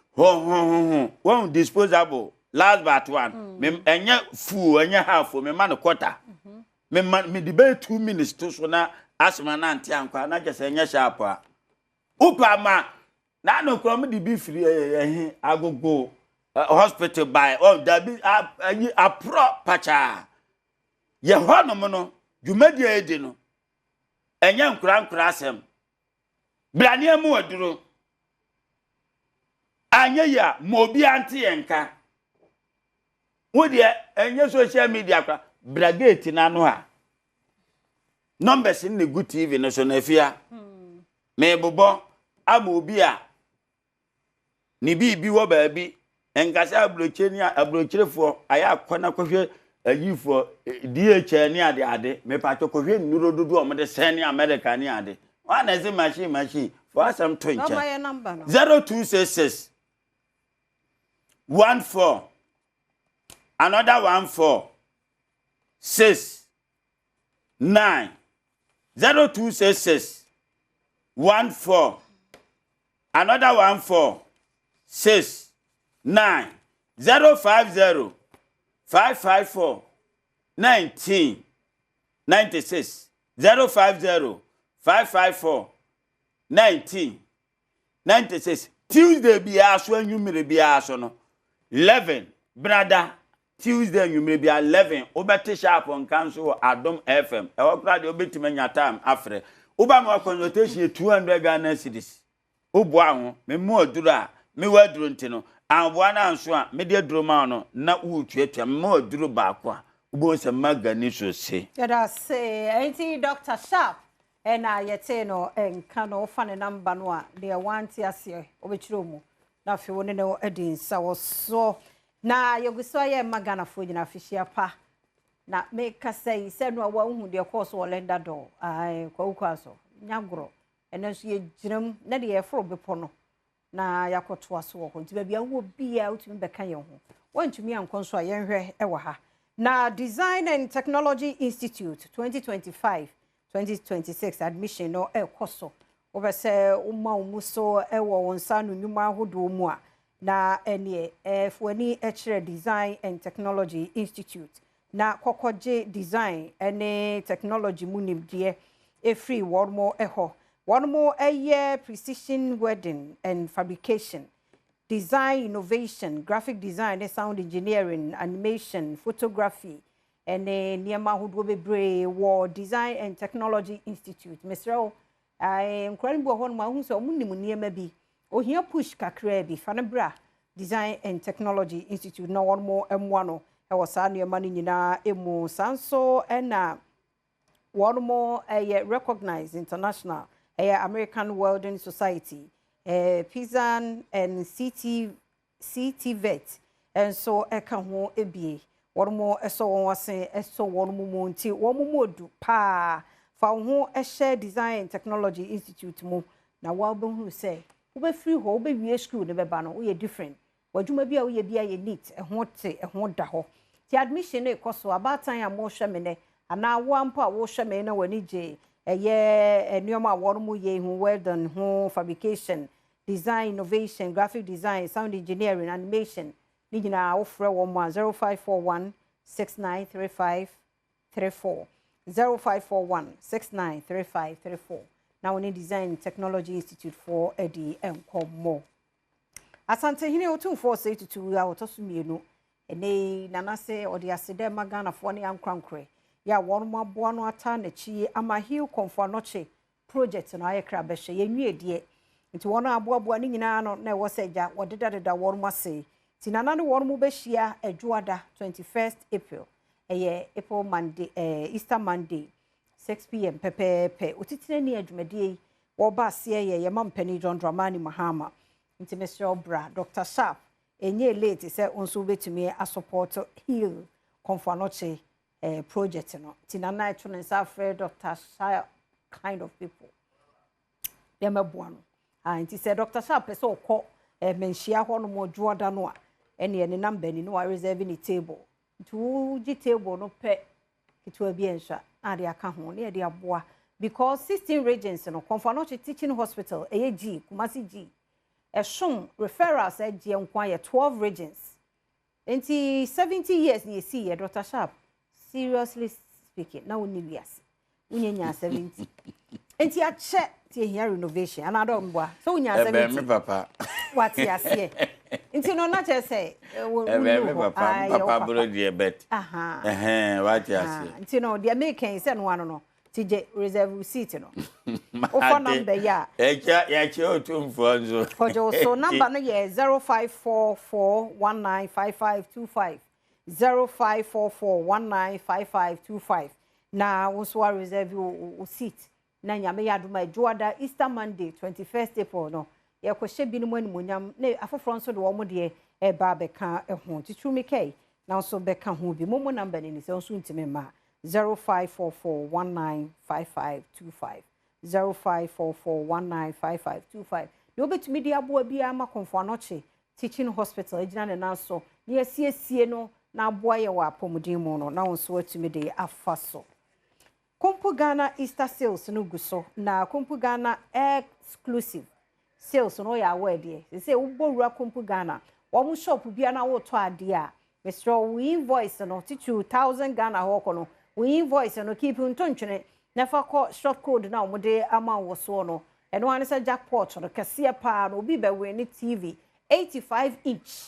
one disposable last but one me enya full enya half me ma no quarter me debate 2 minutes to so na asema na anti ankwa na jese enya sharp a upa ma na no kro me di bi free agogo hospital by da bi apro pacha ye honom no dwumadi edi no enya nkura asem blane amu aduro anya ya mobi anti enka wodi enya social media kwa bragate na no ha numbers in the good TV no so na fia me bobo amobi a ni bi wo ba bi enkasa abrochirefo aya akona kohwe ayifo DHL ni ade me pa to kohwe nuro dudu o me de sen ni America ni ade wa na se machine What's I'm trying No, my number. 0266 14 another 14 6 9 0266 14 another 14 6 9 050 554 19 96 050 554 19 96 Tuesday be aso anwumere be aso no 11 brother Tuesday anwumere be 11 obete sharp on cancel Adom FM e wokra de obetima nya time afre oba ma consultation 200 Ghana cedis obo aho me mu aduru a me waduru ntino anboa na anso a me de aduru ma no na wutuatua me mu aduru ba ko a obo se magani so se yada say ain't Dr. Sharp ena yete no enka no fa ne number no a de wanti ase obechiro mu na fe woni ne edin sa wo so na yeguso ye magana fo nyina fihia pa na make say se no wa hu de course wo lenda do ai kwa ukwaso nyagro ena so ye giram na de ye fro bepo no na yakoto aso wo nti ba bia wo bia utumi beka ye ho wantumi ankonso a yenhwe e wa ha na Design and Technology Institute 2025-2026 admission no ekoso obese umma umuso ewo wonsa no nyuma ahodo mu a na ene fuani echere Design and Technology Institute na kokoje design ene technology munimdie efree wormo eho wormo eye precision welding and fabrication, design innovation, graphic design, sound engineering, animation, photography, and niema hudu bebre war Design and Technology Institute. Mr. I am crying bo hon ma hu so munni mu niema bi. O hia push kakra bi fanabra Design and Technology Institute na one more M1 no e wo sa niema ni nyina emu sanso na one more recognized international American Welding Society. Pizan and CT vet and so eka ho ebie wormo eso won wase eso wormo monti wormo modu pa fa ho share Design and Technology Institute mu na wa be hu say wo be free ho wo be wie school ne be ba no wo ye different wadwuma bia wo ye bia ye neat ho te ho da ho ti admission e koso abatan ya mo hwe me ne ana wo ampa wo hwe me na wani je enioma wormo ye hu welding ho fabrication, design innovation, graphic design, sound engineering, animation. Nigina offer 0541 693534 0541 693534. Now we need Design Technology Institute for Eddie and more. Asante hine otumfo say to ya otosumienu ene nanase odi asede magana fo ne ankrankre ya wonmo aboa no ata na chi ama hill konfanoche project na ayekra behye yenwie de nti wono aboa ni nyina no na wo seja wodedadeda wonmo ase ti nana ne wonmo behia adwoada 21st April April Monday Easter Monday 6 p.m. pepe otitire ni adwumade wo ba ase ye mampani John Dramani Mahama nti Mr. Bra Dr. Sharp enye late say onso betumi a support hill konfanoche project no tinana eto ne safre Dr. Sharp kind of people dem aboa no nti say Dr. Sharp say okọ menhia ho no mo dwoda no a ene ne number ni no reserve ni table to gi table no pe kitwa bi enhwa ade aka ho ne de aboa because 16 regions no konfanoche teaching hospital G Kumasi G Eshon referrals at Gianquaya 12 regions. Enti 70 years ni see Dr. Sharp. Seriously speaking, now we need yes. We need 70. Enti a check here renovation. And I don't know. So we need 70. Papa. What you say? Enti no not just say. Papa bro dear bet. What you say? Enti no the American said one no. TJ reserve seat no. Offer number ya. Ya otum fonzo. So number no ye 0544195525. 0544195525. Na wonso reserve o seat. Na nyame ya duma Juada Easter Monday 21st April no. Ye kwhye bi no animonyam na afoforo nso de wo mo de e ba beka ho. Titumi kai. Na nso beka ho bi. Momo number ni se nso ntime ma. 0544195525 0544195525 no betumi dia boa bia ma konfo anoche teaching hospital ejina ne nanso ne asiesie no na aboa ye wa apomudin mu no na wonso atumi de afaso Kompu Ghana Easter sales no guso na Kompu Ghana exclusive sales no ya aware say ubowura Kompu Ghana wo mu shop bia na wo to ade a Mr. we invoice no 2000 Ghana ho no we invoice no keep ntontwene never call short code na wo de ama wo so no eno ane say jackpot no kase pa no obi be we ni TV 85 inch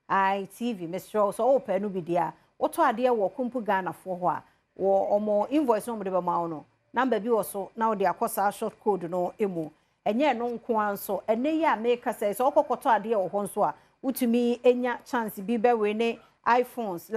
I TV Mr. so open no bi dia Oto ade wo Kompu Ghana fo ho a wo omo invoice no mo de be ma no number bi wo so na wo de akosa short code no emu enye no nko anso ene ya make say so okokoto ade wo ho nso a utumi enya chance bi be we ne iPhones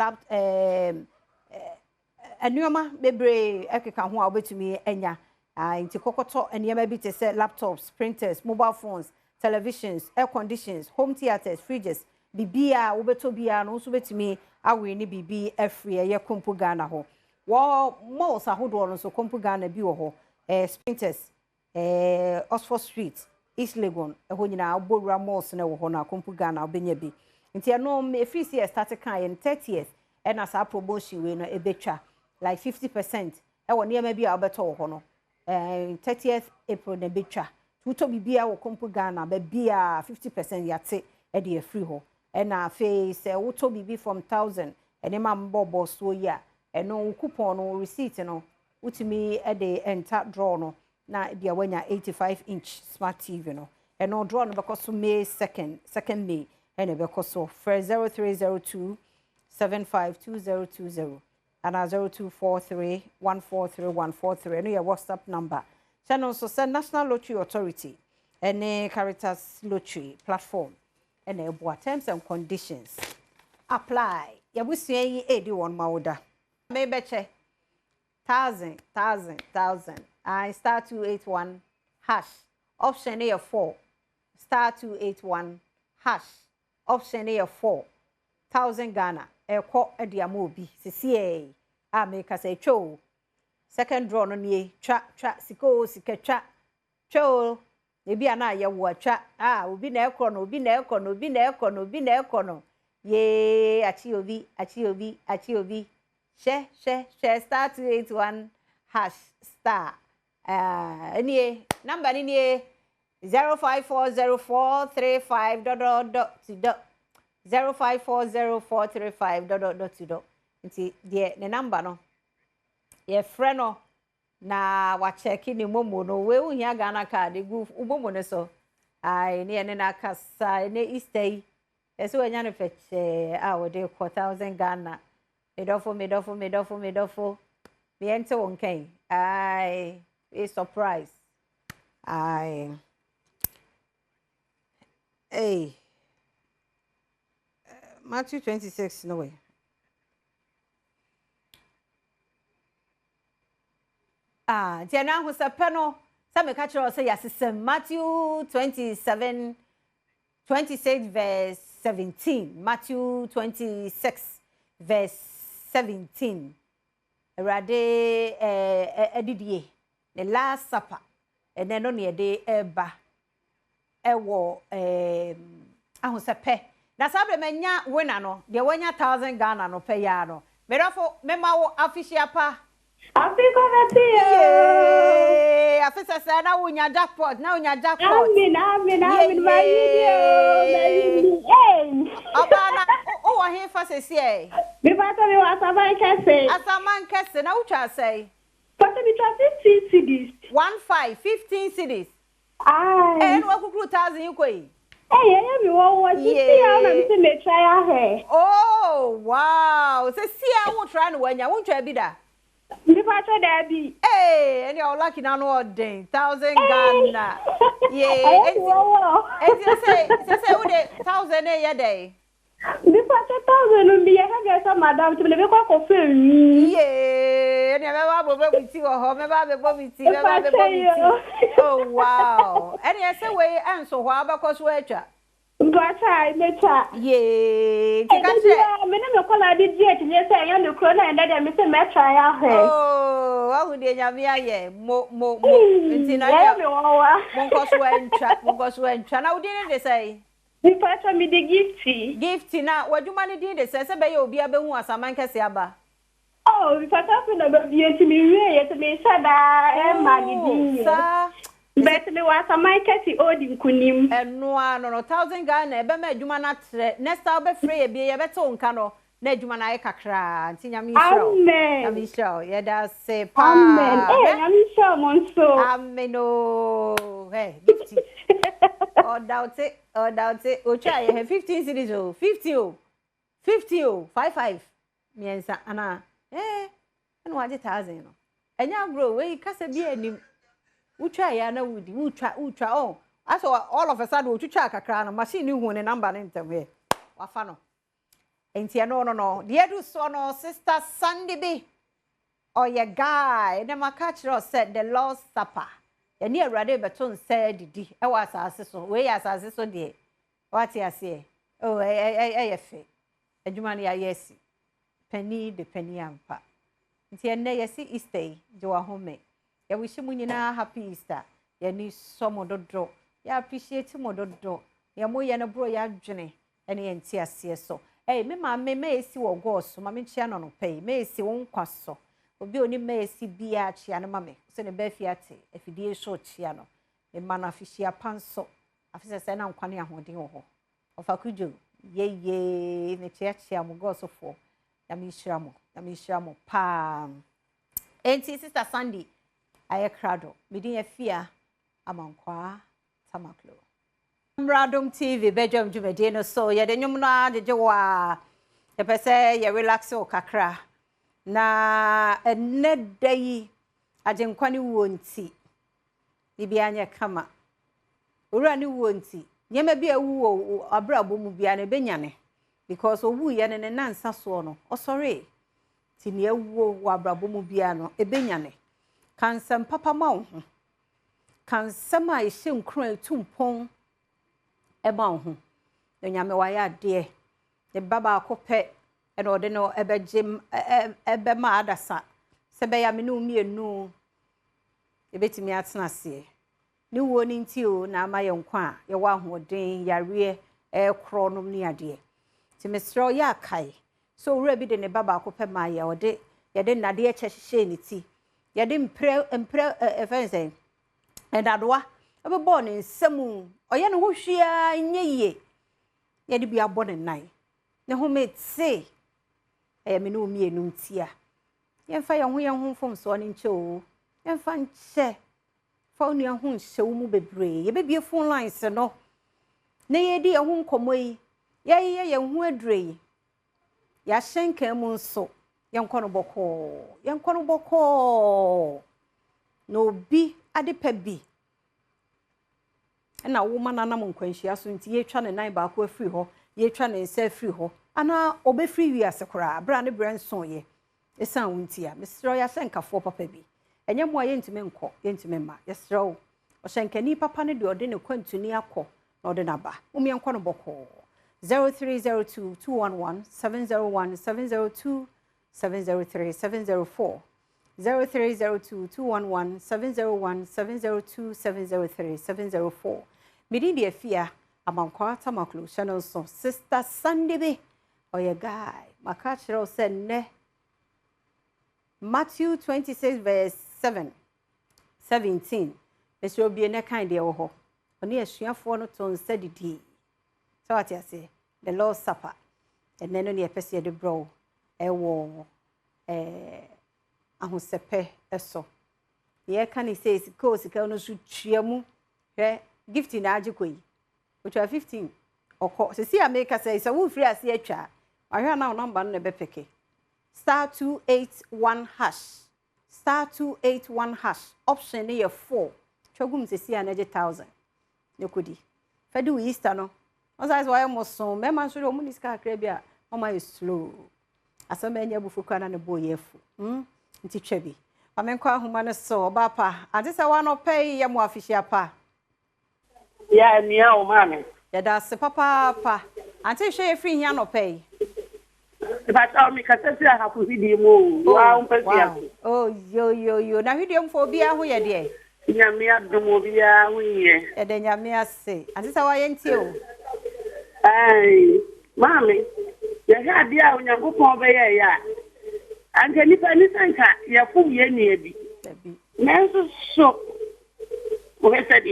anuoma bebre ekeka ho a obetumi enya nti kokoto enema bi te say laptops printers mobile phones televisions air conditions home theaters fridges bibia wobeto bia no so betumi awe ni bibi afri ye Kompu Ghana ho wo malls ahodo no so Kompu Ghana bi wo ho sprinters Oxford Street East Legon ho nyina obowura malls na wo ho na Kompu Ghana obenya bi nti no me free start kan in 30th and as a promotion we no ebetwa like 50% e wo niam bi a obeto wo ho no 30th April na betwa tuto bibia wo Kompu Ghana ba bia 50% yate e de free ho and a face woto bibi from 1000 and ma mbobo so ya eno coupon no receipt no utimi e de enter draw no na dia wanya 85 inch smart TV no eno draw no because May 2nd May and e because so for 0302 752020 and 0243143143 no your WhatsApp number channel so say National Lottery Authority any Caritas Lottery platform and terms and conditions apply. Yabusu yi edi won mawuda. Maybe che 1000. I star 281 hash. Option A 4 star 281 hash. Option A 4 1000 Ghana. Eko edi amobi. Sisi a make us say cho. Second draw no nie tra sika tra cho. Ebi ana ye wo atwa obi na ekro no ye achi obi she star 281 hash star any number ni 05404350 05404350 nti de ne number no ye friend no na wa check ni momo no we unya Ghana card gu ubomo ne so ai ne na kasa ne Easter eso enya ne feche we de 4000 Ghana medofo me ente wonken ai a surprise ai Matthew 26 no way Jena who sa peno some catch us say yes Matthew 26 verse 17 Matthew 26 verse 17 Rade edidie the last supper and then only a day eba ewo ahu sa pe na sabre menya wina no de wanya 1000 Ghana no pe ya no merafo mema wo official pa Africa Vatio. Afisa say na unya jackpot. Amen. Obana o wa he fa sese. Me bata me wa saman kese. Asaman kese na ucha say. Bata me 15 cities. 15 cities. Ah. En wa kukuru 1000 yikoi. Me wo see how na me try ahe. Oh, wow. Se see how we try no wanya, won try bi da. Daddy. Hey, and you're lucky now, no 10,000 Ghana. Yeah, and say, 1,000 a day. The 1,000 will be a madam to live a coffee. Yeah, and never with you or home about the bobby. Oh, wow. And yes, away, and so how about Coswetcha? But I met her. Yeah, I did yet, yes, I am no krona and that me say me try out here. Oh, I would nyame aye. Mo nti na ya. Mo nkoso entwa na odi ne de say. Me patch me the gifty. Gifty na wadwuma ne din de say be ye obi abehu asaman kese aba. Oh, me patch na be enti me wie yet me sada e ma di din. Sa Bet me was a my catty odi nkunim. No 1000 Ghana ebe ma adwuma na tre. Next time be free e be beto nka no. Na adwuma na ye kakra nti nyame isro. Amen. Nyame isro. Ye da say pa. Amen. Nyame isro monso. Amen oh. Hey, gifty. Oh doubt it. O try you 15 cities oh. 50 oh. 50 oh. 55. Miensa ana. Eno waje 1000 no. Enya bro we kasa bi anim. Ucha ya na wudi. Ucha oh. Aso all of a sudden ucha kakra no machine hu ne number ne ntem he. Wafa no. Enti no. The do so no sister Sandy B. Oh your guy. Ne makachro said the Lord's Supper. Ya ni awrade beton said didi. E wa asase so. We asase so de. What you say? Oh fe. Adwuma ne ya yesi. Penny de penny ampa. Nti enne yesi Easter jo wa home. Ya wish mu nyina happy Easter. Ya ni somo dodo. Ya appreciate mo dodo. Ya mo ya na bro ya dwene. Ene enti ase so. Me ma me esi wo go so. Ma me chia no no pay. Me esi won kwaso. Obi oni me esi bia chia no ma me. Se ne ba fiate. Afidie so chia no. Me ma na afihia panso. Afise se na nkwane ahoden wo ho. Ofakujo. Ye ne chia mo go so fo. Ya me shira mo pa. Enti sister Sandy aye krado midin afia amankwa tamaklo Adom TV Badwam dwumade no so ye de nwum no ajeje wa ye pese ye relax o kakra na enedai ajenkwani wonti bibia anya kama owura ni wonti nyema bia wu abrabo mu bia na benyane because owu ye ne nansa so no osore ti ne awu wa abrabo mu bia no ebenyane kansam papa ma wo ho kansam a ihye nkron etumpon eba wo ho nyame wa ya de ne baba akopɛ ena ode no ebegye ebe ma adasa se be ya me no mienu ebetimi atena se ni wo ni nti o na ama ye nkwa ye wa hoden yare kro no ni ade ti mesro ya kai so wura bi de ne baba akopɛ ma ye ode ye de nade ye kyehye ni ti ye de mpre efense endadoa ebe bo ne nsemu oye ne ho hwia nyeye ye de bi abo ne nan ne ho metse me no mienu ntia ye mfa ye ho fom so ne nche o ye mfa nche fa onu ho nche wo mu bebre ye bebie phone lines no ne ye di ye ho nkomoyi ye ho adure ya hyenka mu nso ye nkono boko no bi adepa bi na wo mananam nkwanhia so nti ye twa ne nan ba ko afiri ho ye twa ne nsa afiri ho ana obefiri wi asekora bra ne branson ye esan wuntia mesro ya senkafo papa bi enye mo ye ntime nko ye ntime ma yesro o senkani papa ne de ode ne kwantuni akọ na ode na ba umi enko no boko 0302 211 701 702 703 704 0302 211 701 702 703 704 Midindi afia amankwa tamaklo channel so sister Sandy be oye guy makachiro said ne Matthew 26 verse 17 Mr. Obi ne kind de wo ho oni asuafo no to nsadidi so what you say the Lord's Supper and then oni epese de bro ewo ahosepe eso ye kan say sika no su tuamu hwe gift na agikoyi otwa 15 okọ se si America say so wo free ase atwa ahwe na number no be peke *281# *281# option ne ye 4 twagum se si anaje 1000 nekodi fadu Easter no ozaizo wa mo so me man so mo niska akra bia o ma slow asama nya bufu kana ne boyefu nti twabi amenkwa ahoma ne so ba pa ade se wa no pay ye mo afihia pa ya nia o mame ya da se papa ante hwe free hia no pay But I'll make a sense I have to read him. Wow. Oh, yo. Now, you for be a way, dear. Yamia Dumobia, we and then Yamia say, and this is how I ain't you. Aye, Mammy, you had the hour when you go over here. And can you find anything? You're full year near me. Nancy, so, what I said,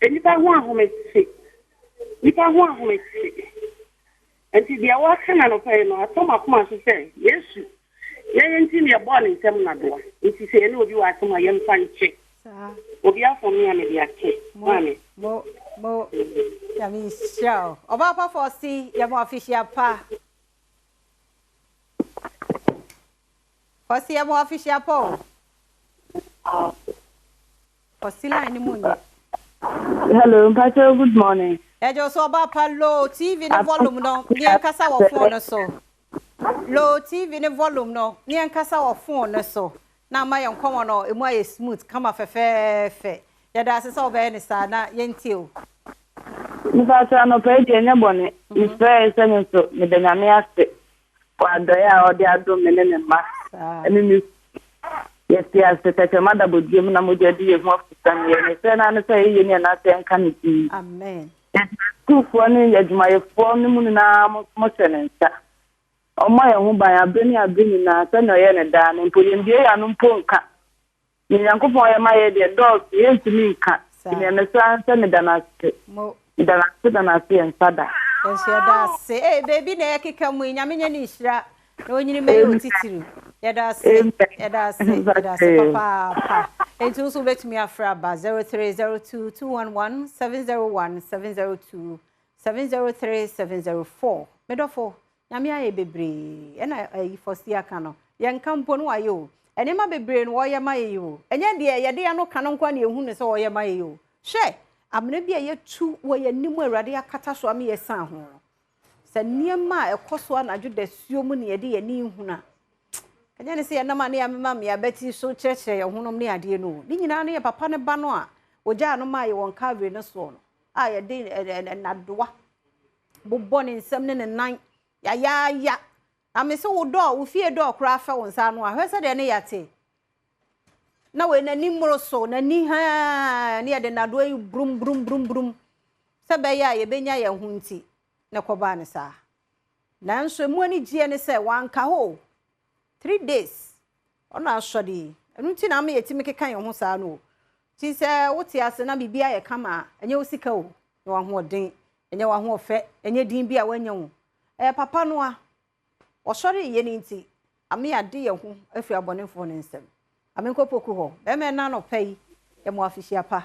and if I want whom it's sick, if I want whom it's sick. And if they are working on a pain, I told my mom to say, yes, you ain't seen your body in some other one. If you say, no, you are some young fan chick. Obi afọ mi ame dia ke mami mo ya mi show oba pa for see ya mo official pa for see ya mo official pa for see line mo nye. Hello Pacho, good morning. E jo so oba pa low TV no volume no ni enkasa wo phone no so low TV no volume no ni enkasa wo phone no so na ma yon komo no emu aye smooth kama fefefe ya da se so be ni sa na yenti o ni fa sa no pe je nya bone ni fe se ni so me de nyame ase kwa do ya o de adom me ne ma eni ni yesi ase te mada bodiem na mo je di e ho afutan ye ni se na ne se ye ni na se nka ni ti amen ku fo ni adwuma ye fo ni mu na mo se ne nsa ọmọ ẹ̀hún báyà abẹ́ni abẹ́ni náà sẹ́ni ọ̀yẹ́ ní dáa ní mpò yẹn bíyẹ́ yànú mpò nka nìyànkófò ọ̀yẹ́ máa yẹ deɛ dọ́ọ̀sì yẹn ntumi nka ìyẹnìsá sẹ́ni danase danase yẹn nsa da. ẹ̀sì ẹ̀dá ase bèbí na ẹ̀ kíkà mu ìyàmí yẹn ní ìṣirà na onyin mẹ́yẹ òtítìrì ẹ̀dá ase papaapa ètò nso bẹ́tùmí afra ba 0302-211-701-702-703-704 mẹ́dọ̀fọ́. Nyame aye bebre ena fosi aka no ye nka mpo no aye o ene ma bebre no ye ma ye o enye de ye de ya no ka no kwa na ehu ne so ye ma ye o hwe amene bia ye tu wo ye nim awurade akata so am ye san ho se niema ekoso anadwo da suo mu ne ye de ye ni hu na enye ne se ye na ma ne ya mema me abati so kyerkyere ye hu no ne ade no ni nyina ne ye papa ne ba no a ogya no ma ye won ka we ne so no a ye de nadoa bobɔ ne nsam ne nan ya amese wo do fie do kra fa won sa no a hwese de ne yate na we na ni mroso na ni ha ne de nado yi brum se be ya ye benya ye hunti ne koba ne sa nanso mu ani gie ne se wanka ho 3 days ona asodi enu ti na me yetimi keka ye ho sa no ti se wote ase na bibia ye kama enye osika o ne wa ho odin enye wa ho ofe enye din bia wanya wo papa no a osori ye ni nti ame ade ye ho afi abonefo ne nsem ame nkopoku ho be me na no pai ye mo afisia pa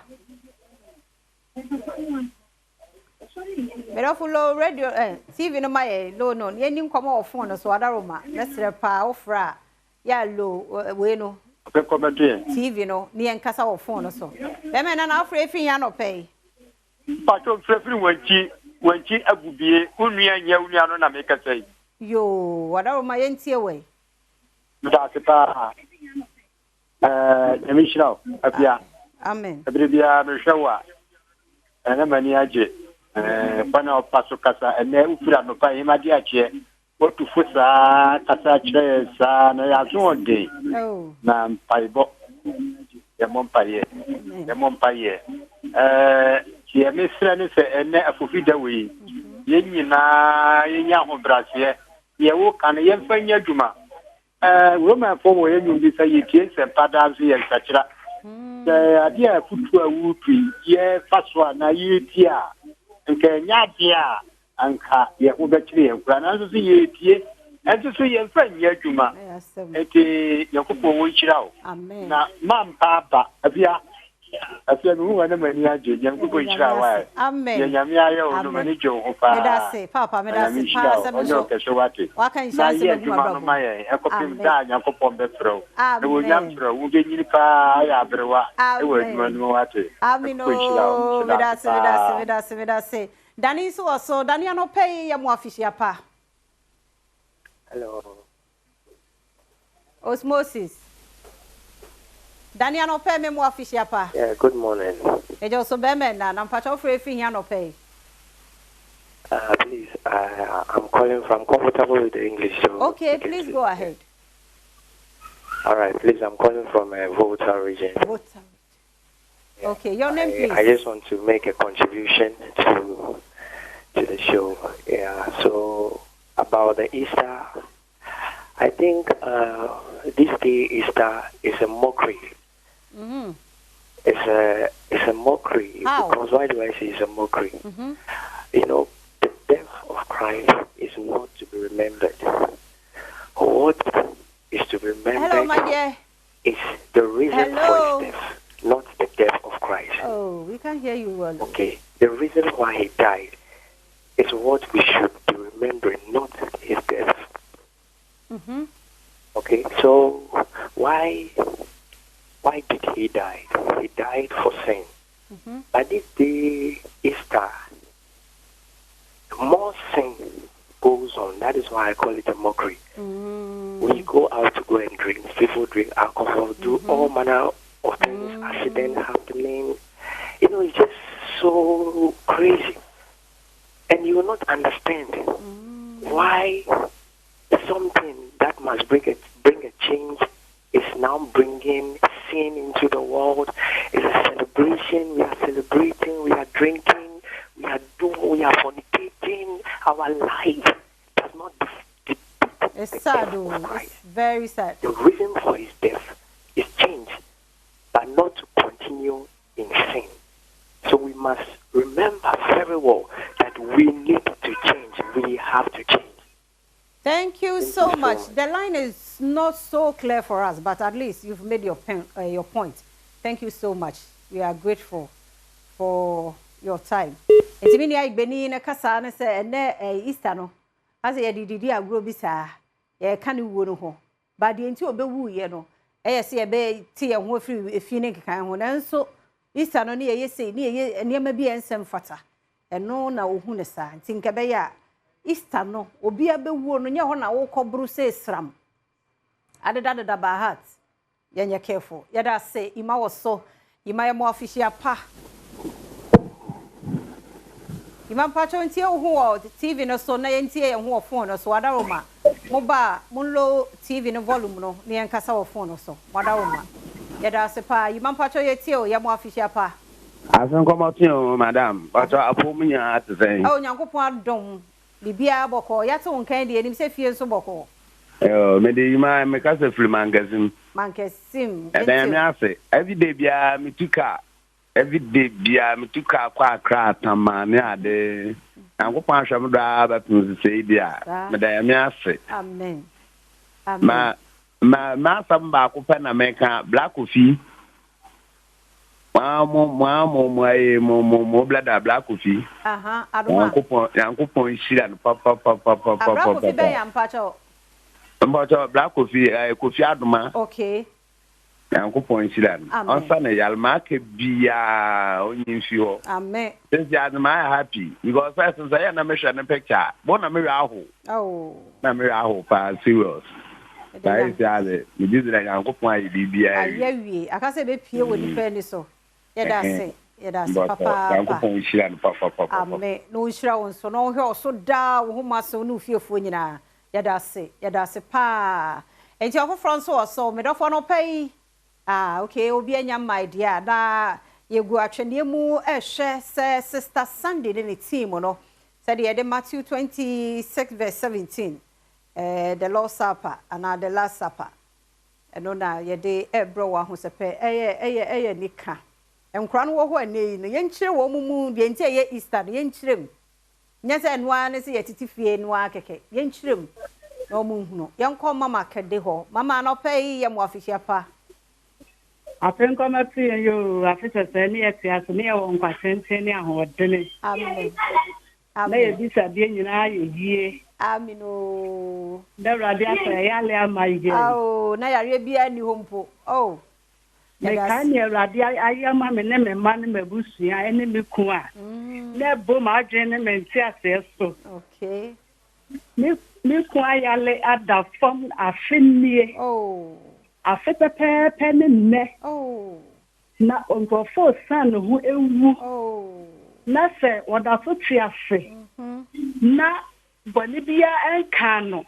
Berofo low radio TV no my low no ye nim komo ofon no so adaroma mesre pa ofra ya low we no TV no ni enkasa ofon no so be me na afra efi ya no pai pato frefri wanchi agubie unua nya unua no na meka sei yo adaroma ye ntie we da sepa emishraw apia amen abrebia mehwa ana mani age bana paso kasa ene ufura no pa imadi ache otu fusa kasa chire sa na ya zonde na mpaibo ya mompaye ye mesra ne se ene afofida we ye nyina ye nya ho brase ye wo kan ye mfanya djuma Roma for wo ye nyumbi sa ye tie se padanse ye sakira ade a futu a wupi ye faswa na ye tia nke nya dia anka ye wo bekire ye kura na so ye tie enti so ye mfanya djuma enti yakopo wo chira o na mampa ba abia afia no wana mani aje nyanko chira wa amen nyame ayo no mani jo opa medase papa medase pa se me so wa kan chance be kuma bro maye ekopim da nyanko pombe pro e wo nyam pro wo be nyini pa ya abrewa e wo aduma no wate amino medase dani so dani no pay ya mo official pa hello osmosis Daniel no pay me mo official pa. Yeah, good morning. E jo so be me na mpacha ofre fi hia no pay. Please. I'm calling from comfortable with the English. So okay, please go ahead. All right, please. I'm calling from Volta region. Volta. Yeah. Okay, your name, please. I just want to make a contribution to the show. Yeah. So about the Easter, I think this day Easter is a mockery. Mm-hmm. It's a mockery. How? Because why do I say it's a mockery? Mm-hmm. You know, the death of Christ is not to be remembered. What is to be remembered? Hello, my dear. Is the reason for his death, not the death of Christ. Oh, we can't hear you well. Okay, the reason why he died is what we should be remembering, not his death. Mm-hmm. Okay, so why did he die? He died for sin. Mm-hmm. But this day, Easter, more sin goes on. That is why I call it a mockery. Mm-hmm. We go out to go and drink. People drink alcohol, do all manner of things, accidents happening. You know, it's just so crazy. And you will not understand why something that must bring a change is now bringing sin into the world. It's a celebration. We are celebrating. We are drinking. We are fornicating. Our life does not defeat it's sad, it's very sad. The reason for his death is change, but not to continue in sin. So we must remember very well that we need to change. We have to change. Thank you so much. The line is not so clear for us, but at least you've made your point. Thank you so much. We are grateful for your time. It's been like Benny in a casa and Eastano. As a didi a grow bisa, can you woo? But the into a bewu, you know. I see a bay tea and wo free if you think I want, and so Eastano near ye say near maybe and some fata. And no, now who is that? Think about Easter no obi abewu no nya ho na wo kobru se sram adeda ba heart yenye careful yada say ima wo so ima mo official pa ima pa cho ntie ho TV no so na yentie ye ho phone no so wadaroma mo ba mo low TV no volume no ne yankasa wo phone no so wadaroma yada se pa ima pa cho ye tie o ye mo official pa asan komo madam but apomunya atse oh nyankopon adom Libya boko yato nkan de enim se fie so boko me de me ka se free magazine then me ase every day bia me tuka kwa akra tama me ade ankopon ahwam do aba tun se dia me da me ase amen ma samba ko pa na me ka black coffee mo blada black coffee adoma yankopon shira no papa black coffee be ya mpacho black coffee coffee adoma okay yankopon shira no onsa na yalma ke bia onyimfi ho amen this ya na happy because first say na me share na picture bo na me aho na me aho pa serious That is the this is like yankopon ayi bibia ayewie akase be pie woni pe ni so yeda se papa yankopon shira no papa amen no shira won so no hwe so da wo homa so no fiefo nyina yeda se pa enti ofofro nso so me dofo no pay okay obi anya my dear na yegu atwene mu ehwe se sister Sunday ne team no said the Matthew 26 verse 17 the Lord's Supper and the Last Supper and na ye de ebro wa ho sepe eye nika enkra no wo ho anei no yenkyire wo mumu de ntie ye Easter no yenkyirem nya se enwa ne se yetiti fie no akeke yenkyirem no mu hunu yenko mama kede ho mama no pay ye mo afihia pa apenko ma pie yo afisa se ne etiaso ne wo nkwa tenten ne ahodene amen na ye bisa de nyina ye yie amino Dawrade asa yale amaige na yare bia ni hompo me kan Dawrade ayama me ne me ma ne mabusua ene me ku a na bo ma adwen ne menti ase so okay me ku ayale ada form afenie afepepe ne ne na onko san ho ewu na se oda so tiafe na bonibia enkano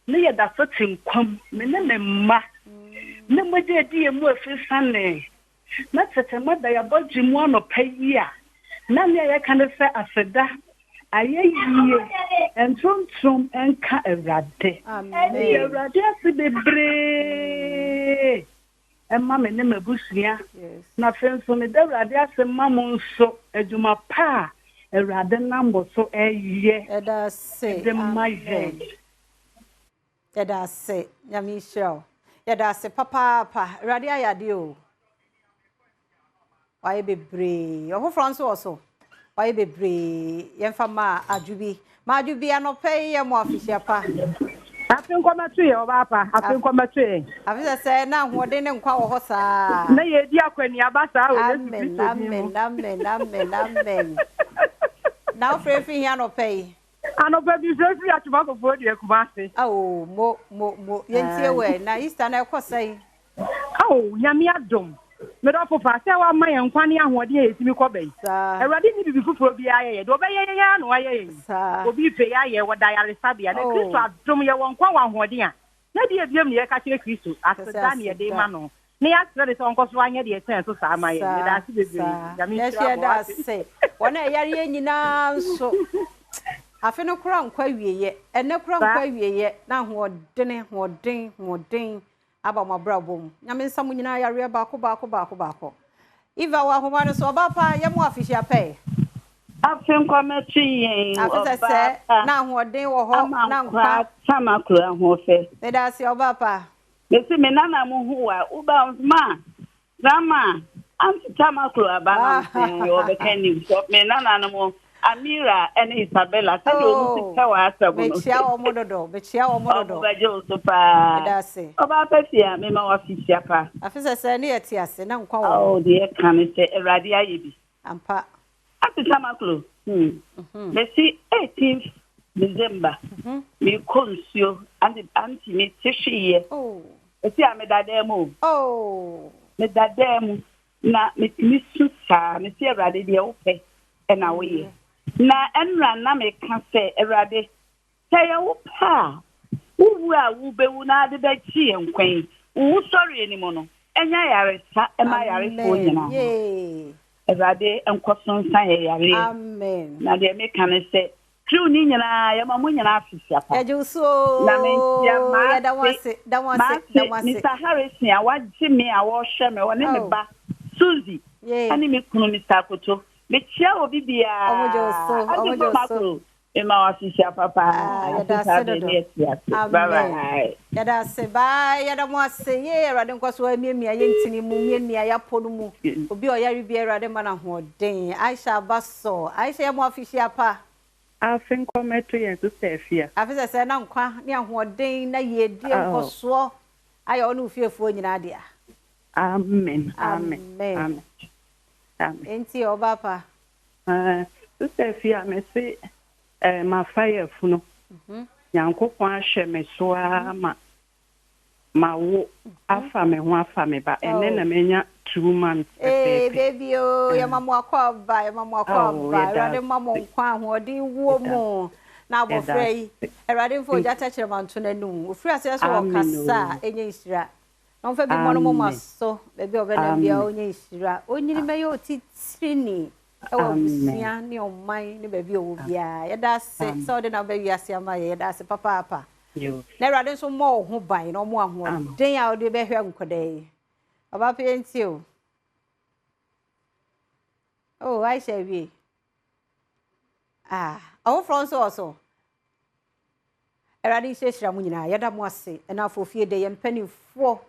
ne ye da so tinkwam me ne me mma ne moje di emu afisane na tetema da ya boji mu no payia na ne ye kan se afeda ayeyie entrontrom enka Ewurade amen Ewurade asibebre emma me ne mabusia na fenso me da Ewurade asema mo nso adwuma pa Ewurade nambo so eye eda se the mighty yada se nyami show yada se papa Ewurade ayade o waye bebre oho France also waye bebre yemfa ma ajubi anope ye mo afisia pa afin komatu ye oba afin komatu ye afisa se na hoden ne nkwa wo ho saa na ye di akwani abasa o amen now frefi here anope anope bi se fi atuma ko fo die kumase oh mo yentie we na Easter na ekosai nyami adom me do fofa se wa man yankwane ahode e yetimi ko ben Ewurade ni bibi fufuro bi aye do be ye ya no aye obi fe ya ye wo diary sabia na Kristo adom ye won kwa wa ahode a na die biem ne ye ka kire Kristo aseda ne ye de ma no ne ya sere se onko so anye de ten so sa ma ye da se bebe nyami da se wona yare nyina nso afi no kura nkwa wieye ene kura nkwa wieye na hoden aba mabrabom nyame nsam nyina yare baako Eva wa homa no so obapa yemu afisia pay afin kometi yen afisa se na hoden wo ho na nkwa tamakura ho fe me da se obapa mesi me nana mu huwa uba ma drama anti tamakura ba na yo be kani so me nana no mo Amira and Isabella said you tell us Bechia or Mododo Bajo Sopa Dase Oba Pesia me ma officia pa afisa se na yetiase na nkwa oh dear can say Radia yibi ampa ati tamaklo Messi 18th December me consio and anti me tishi esi amedademo medademo na me misusa me se Radia de ope na we na enra na me ka se Ewurade taya wo pa wo a wo bewu na de ba chi enkwan wo sori enimo no enya yare sa ema yare fo nyina Ewurade enkoson san yare amen na de me ka ne se tru ni nyina ya ma mo nyina afisia pa ejuso na me ya ma ya da wase Mr. Harrison a wa ji me a wo hwe me woni me ba Suzy ani me kunu Mr. Koto Mechia obi bia omojo ema wasisia papa yada se bye yada mo ase ye Ewurade nkwaso amiamia ye ntini mu miamia ya pono mu obi oyare bia Ewurade ma na hoden Aisha Baso Aisha ya mo afisia pa afin kometo ye so sefia afisa se na nkwa ne hoden na ye die nkwaso ayo onu fiefo nyina dia amen enti obapa Sefia me se ma fire funo Yankopon ahwe me so ma wo afa me ho afa me ba ene na menya 2 months baby o ya mamu akwa Ewurade mamu nkwa ahodi wo mu na abofrei Ewurade mfo jata kire manto nanum ofri ase so wakasa enye isira no fa bi mono mo maso baby obena bia onye isira onyini me yo titrini ewa busia ni omai ni baby owo bia yeda se so de na baby ase ama yeda se papa na Ewurade so mo ho ban no mo aho den a ode be hwe nkodai aba penti o Aisha wi awo France also Ewurade sheshira mu nyina yeda mo ase na afofie de yempanifo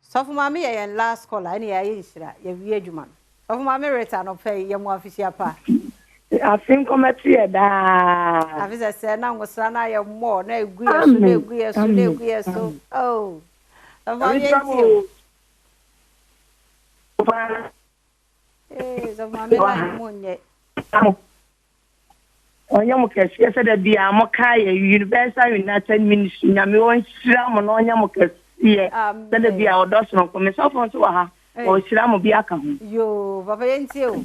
Sofu mama ye last call ani ya yishira ye wi adwuma Sofu mama reta no pay ye mo afisia pa afin komati e da afisa se na ngosra na ye mo na egu ye so oh Sofu ye ti Sofu mama la munye Onya mo kese se da bia mo ka ye Universal United Ministry nyame won hira mo no onya mo kese Sede bia odos no come so fon so ha o hira mo bia ka ho yo papa yenti o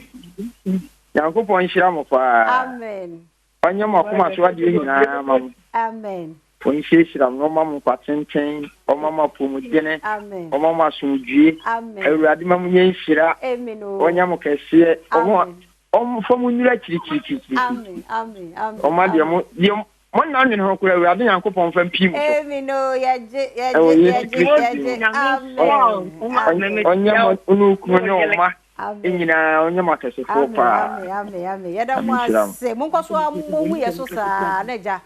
Yankopon hira mo pa amen onyama kuma so ade nyina mam amen onhyeshira no mam kwatenten omama pomudene amen omama sumdwie amen awurade mam nyenhyira amen onyama kese fomu nyira kirikiri amen amen amen oma de mo na nwen ho kura awurade yankopon fa mpim so amen o yaje amen onyama unuku ne oma enyina onyama kese fo pa amen yada mo ase monkoso amu yeso sa naja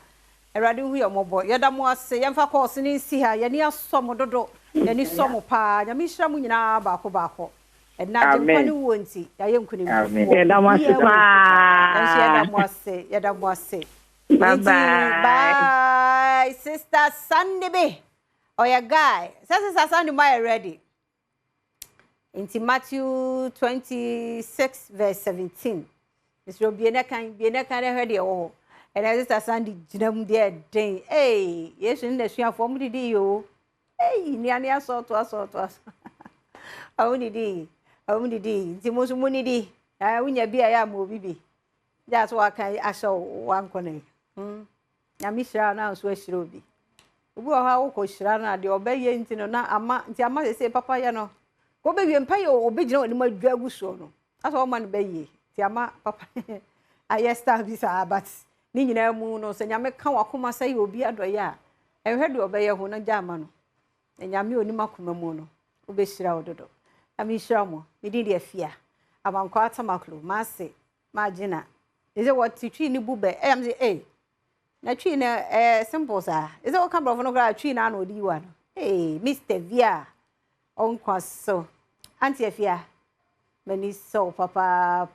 awurade hu yomobo yada mo ase yemfa course ni si ha yani asom dodo yani som pa nyame hira mu nyina baako na jempa ni wonti ya yenkuni mu yada mo ase yada mo ase bye sister Sandy oya guy sister Sandy my ready in Matthew 26 verse 17 Mr. Obiene kan ready oh and sister Sandy jinam there den yes in the suafo mu didi yo ni ania so to awuni di nti mo so mu ni di wunya bia ya mo bibi that's why kan asho wan kone nyame hira na so ahira obi obi o ha wo ko hira na de obaye nti no na ama se papa ye no ko be wie mpa ye obi gina oni ma dwa guso no aso ma no baye ti ama papa ayesta bisa but ni nyina mu no se nyame ka wakoma sai obi adoye a ehwe de obaye ho no jama no nyame oni makoma mu no obe hira ododo nyame hira mo me di de afia abanko atamaklo ma se ma gina is it what twi ni bube am say na twi na simple sa is it what come from no gra twi na no di wa no Mr. Via on kwaso anti afia mani so papa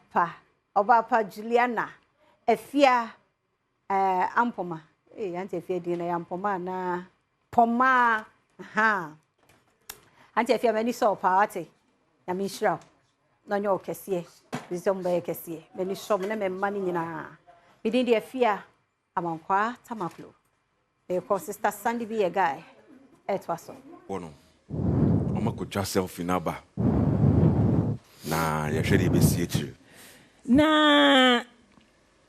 oba pa Juliana afia ampoma anti afia di na ampoma na poma anti afia mani so pa ate na mi shira na nyo kese bizomba kese mani so na me mani nyina bidin di afia amankwa tamaklo because sister Sandy be a guy etwaso wono omakotwa selfie naba na yehwede besi ekire na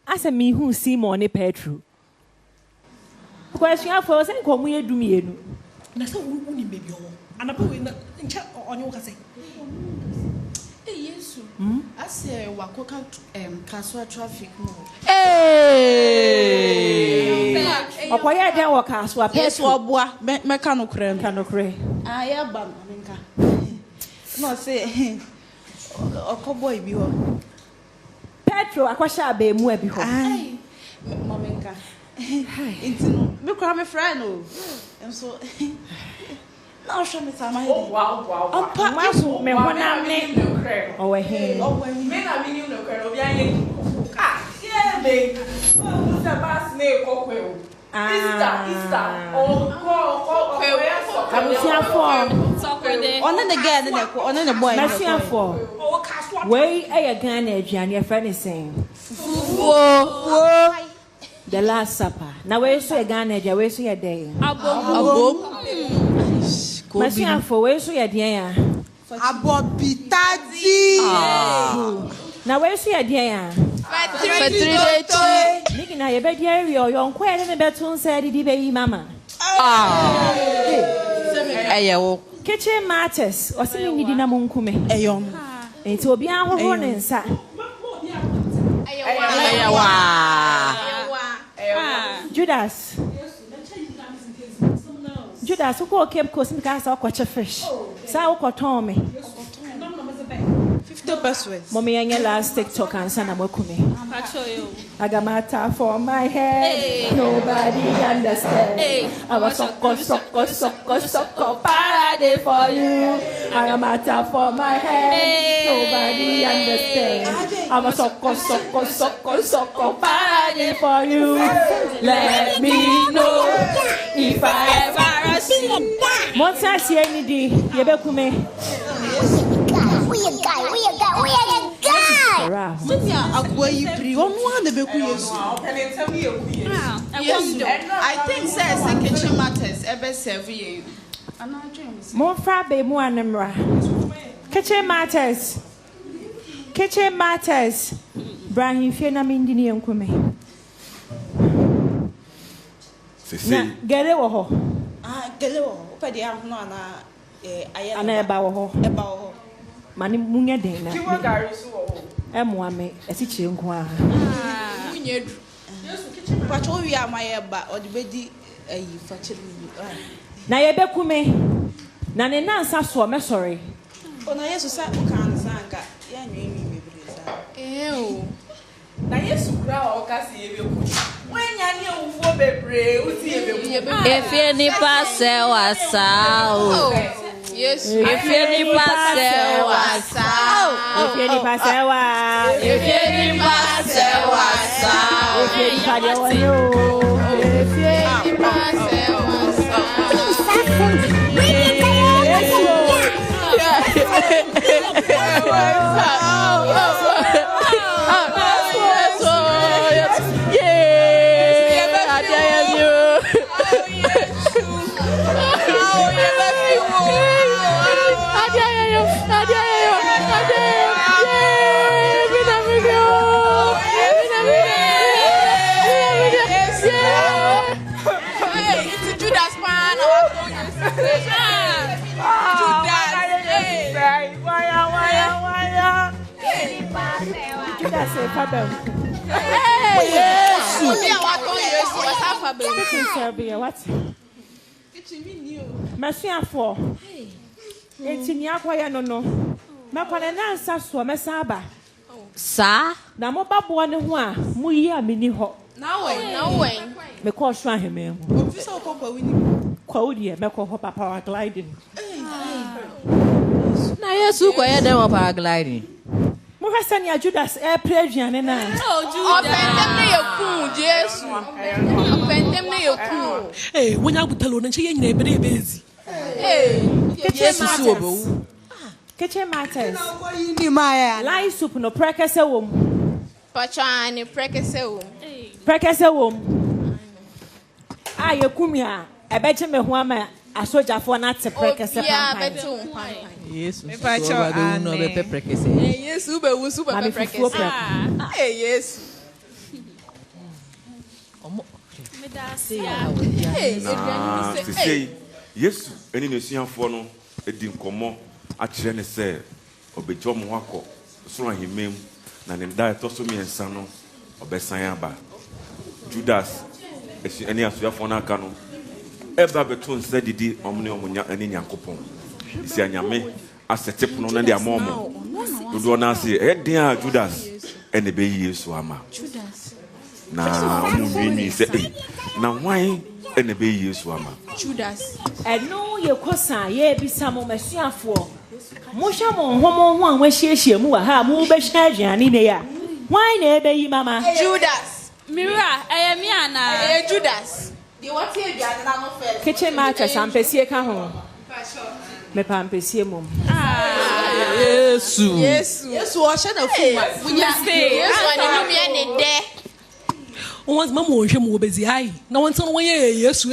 asemi hu Simon ne Petro question for say ko mu edumienu na say uni baby o anapo we na ncha onye ka say Yesu ase wakoka kaswa traffic mo okoye den wo kaswa Yesu oboa meka no krem aya ba nka no say okobo ibi ho Petro akwasha ba emu abi ho mamenka intino me kra me friend o enso na show me sama he wow ampa maso me honam ne owe he me na me ni no kra obi anye yeah babe o se pass me kokwe o Easter oh on the girl on the boy way I Ghana aduane e friend saying the last supper now where so Ghana aduane where so your day abom Machine for where so your day abobitaji now where so your day Niki na ye be dia wi o yon kwa ne betun say di be yi mama eyewo kitchen matters o se ni di na monkume eyom enti obi ahoho ne nsa eyewa Judas ko keep ko sim ka sa ko che fish sa ko ton me 50 pesos. Mommy anya last TikTok answer na makumi. I got my tie for my head. Nobody understand. I was so parade for you. I got my tie for my head. Nobody understand. I was so parade for you. Let me know if I ever see you. Monsa si any day. Yebekume. We a guy. Senya agwa yi pri onu ande beku Yesu. I think say kitchen matters ebe serve you. Ana dreams. Mo fra be mu anemra. Kitchen matters. Brahim fie na mindini enkume. Na gere wo ho. Gele wo. Opede ahụ no na ayɛ. Ana eba wo ho. Eba wo ho. Mani munye den na. Kiwo gari so wo. Emoa me esikyire nko a. Munye du. Yesu kitchen. Pacho wi amaye ba odibedi ayi fakire ni. Na ye bekume. Na ne nansa so me sorry. Ona Yesu sa ukan sanga. Ya nwe mi bebre sa. O. Na Yesu kura o ka se ye beku. Wenya ni owuo bebre, uti ye beku. Efie ni pase wasa o. Yesu. Efie ni pase wasa. Efie ni pase wa. Efie ni pase wasa. Efie ni pade wa yo. Efie ni pase wasa. Masuafo etini akoye no makwane nansa so mesaba sa na mo babo ne ho a mo yi amini ho na wen me ko so aheme ho ofisa okokwa wini kwa odi me ko ho papa gliding na Yesu ko ye dem paragliding mo hasa ni Judas prejuane na opendem ne yakun Jesu opendem ne yakun wonya butalo na che nyina ebere ebezi Yesu si obo Kitchen matters ni maya lai soup no prekese wom pachane prekese wom yekumi a ebeje me ho ama asojafo na te prekese pampan Yesu me pacho no be prekese Yesu be wusu be prekese Yesu me da se say Yesu eni ne suafo no edi nkomo a kire ne se obejo mo akọ so ahimem na ne da to so miensa no obesan aba Judas eni asuafo na aka no eba beto nsa didi omne omunya ani nyankopon isi anyame asetep no na dia momo dodo na ase eden a Judas ene be Yesu ama Judas na omu se na wan ene be Yesu ama Judas eno ye kosa ye bisa mo masuafo mo hwa mo homo ho an wahyiehie mu wa ha mo be hwa aduane ne ya wan na ebe yi mama Judas Mira mi ana Judas the what here aduane na no first kitchen matcha sampesie ka ho me pampesie mom Yesu o hye na fuma bunya Yesu ani no me ne de once mama o hwe mo obezi ai na won tan won ye Yesu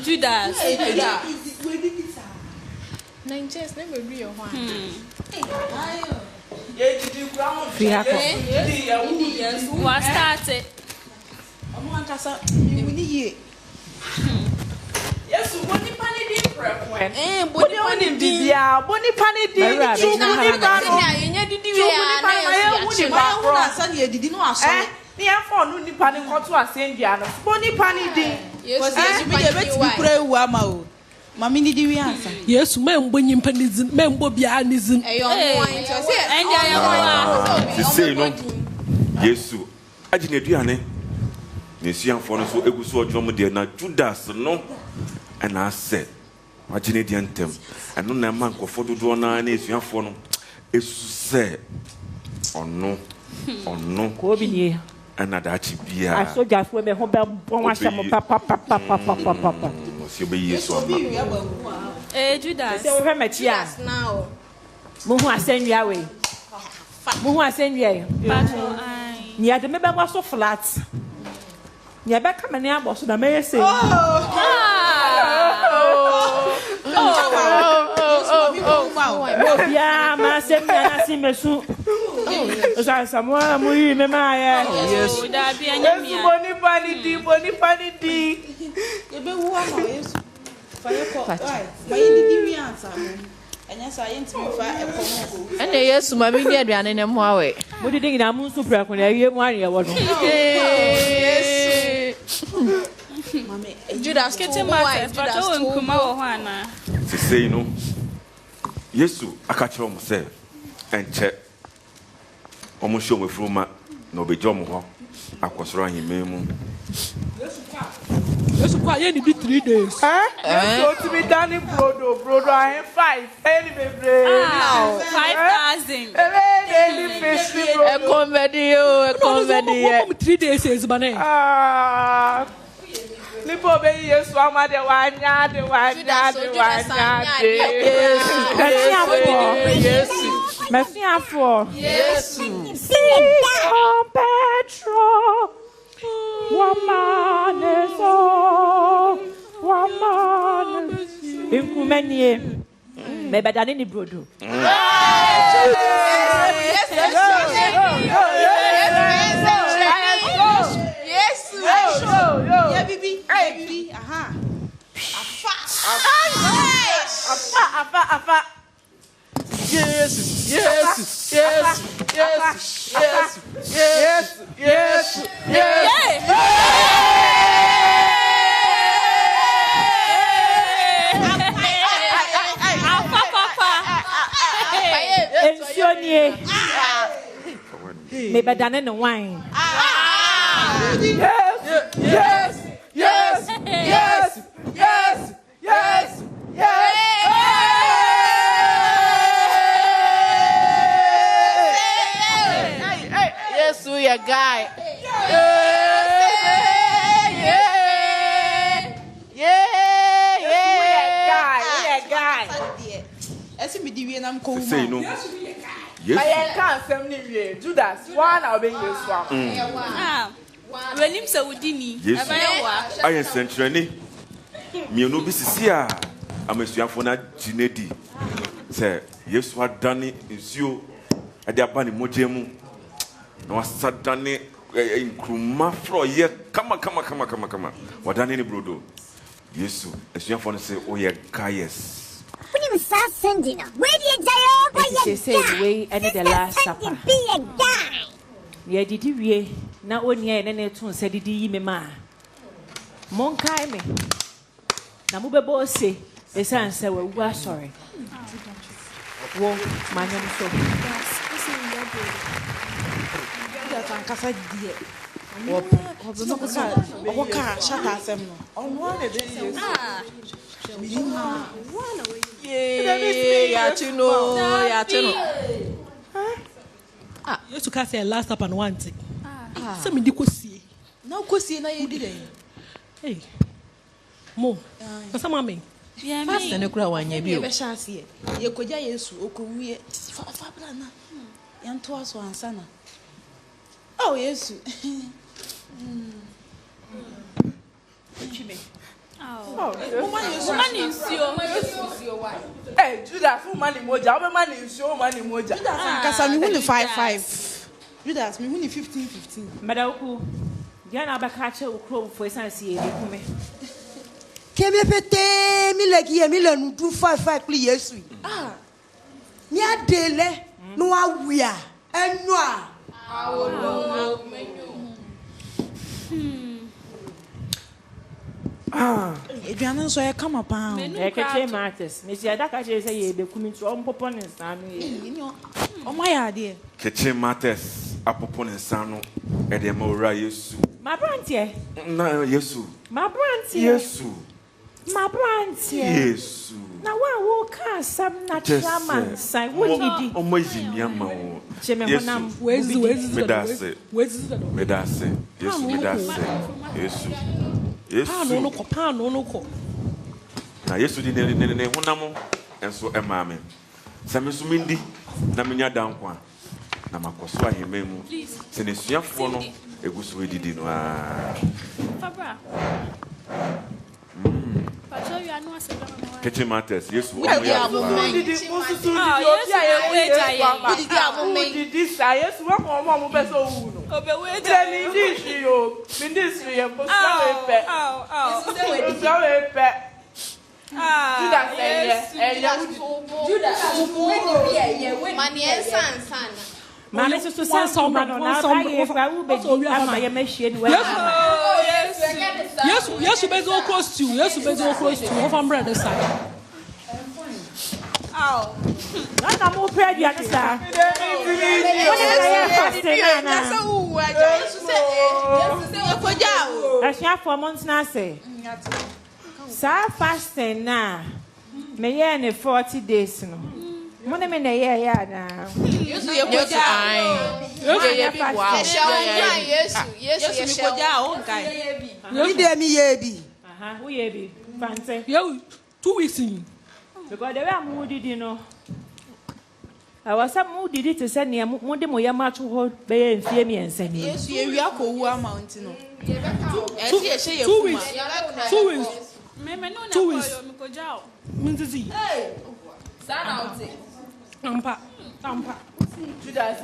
Judas Ninjas never be your one ye didi ground free hako what started omo ankasa mi wini hie Yesu boni pani di prepwen boni pani bibia boni pani di chukuni pano yenye didi we ana ye ma hu na sa ye didi no aso ni afọ no nipa ni koto asendua no boni pani di Yesu bi de beti kura ewu ama o mami ni di wi ansa Yesu membo nyimpa nizin membo bia nizin eyo mo anto se enja ye mo say no Yesu agine duane ne suafo no so eguso odwom de na Judas no ana se agine de ntem eno na ma nkofo dodo na na suafo no esu se ono ko bi nie ana da chi bia asojafo me ho be bon wa shamo papa si be Yesu ama Judas se wo hwe machi a now mo hu asendua we mo hu asendua ni ade me be gwa so flat ni be ka me ne aboso na me yese Bia ma se mi na si mesu. Osa Samuel mu yi me ma ye. Yesu da bia nya mi. Boni pani di. And yes, my media ran in a way. What do you think? I'm so proud when I hear one year. Judas, get him wife, but I won't come out. To say, no, yes, I catch myself and check. Almost show me from my no be Jomo. I was running him. Yes, quite any 3 days. Yes, to be done in Brodo, I am 5. Anyway, 5,000. A comedy, 3 days is my name. Lipo be yes, mama de wanya. Yes. Merci à fort. Yes. Oh, Petro. Woman is all. Woman is. Inkumenie. Me better than the brodo. Yeah, baby. Aha. Afa. Yes. Me better than the wine. Yes. Yes, we a guy. Say no. Yes. I can't send me Judas. One I'll be used for. When him say Udini. Yes. I am centrally. Me no be sisia. I'm a suafona Ginedi. Say yes, what done is you. I dey abani mojemu. No sadane in kruma floor ye. Come. What done any brodo? Yes, a suafona say oh yeah guys. When you start sending them, where do you go? She said, "We ended the last supper." Be a guy. Yeah, did you? Now only any two said, "Did you, ma?" Monkai me. Now, move boss say, the son said, "We are sorry." Whoa, my name is so. You to cast a last up and one thing. Some in the cossy. No cossy, na you did. Hey, Mo, what's a mammy? Yeah, fast and a crow one, you be a chassis. You could yes, Oku, Fablana. Young twas one son. Oh, yes. Woman is your wife. Hey, Judas, money moja. Money is your money moja. Because I'm winning 5-5. Judas, me winning 15-15. Madaku, Yana Bakacha will crow for his answer. Keme pete mi like ye mi le nu do 5-5 please. Ah. Mi adele no awia enu a. Awo menyo. Eduane so e kama pa. E keche matters. Me si adaka je say ye be kumi to ompopo ne nsanu ye. Omo ya de. Keche matters apopo ne nsanu e de ma ora Yesu. Ma brantie. Na Yesu. Ma brantie. Yesu. Ma brantie. Yesu. Na wa wo ka sam na chairman sai wo didi. Omo izimia ma wo. Cheme honam. Wezi. Medase. Yesu medase. Yesu. Yesu. Pano no ko. Na Yesu di ne honam enso e ma me. Same so mindi na menya dankwa. Na makoso ahememu. Se ne suafo no eguso edidi no a. Fabra. Kitchen matters. Yes, we Mama is to send someone on our yes, you better go close to. Yes, you better go close to. One from brother side. Oh, I'm more proud you understand. That's not 4 months now, say. So fasting now. May I 40 days no. Money me na yeah now. Yes, you go down. Yes, me go down. We dey me yebi. Who yebi? Fancy. Yo, 2 weeks in. Because the way I'm moody, you know. I was some moody to send me Monday moya match hold bay and fear me and send me. Yes, you are cool mountain. 2 weeks. 2 weeks. 2 weeks. Minzi. Hey. Tampa. Judas,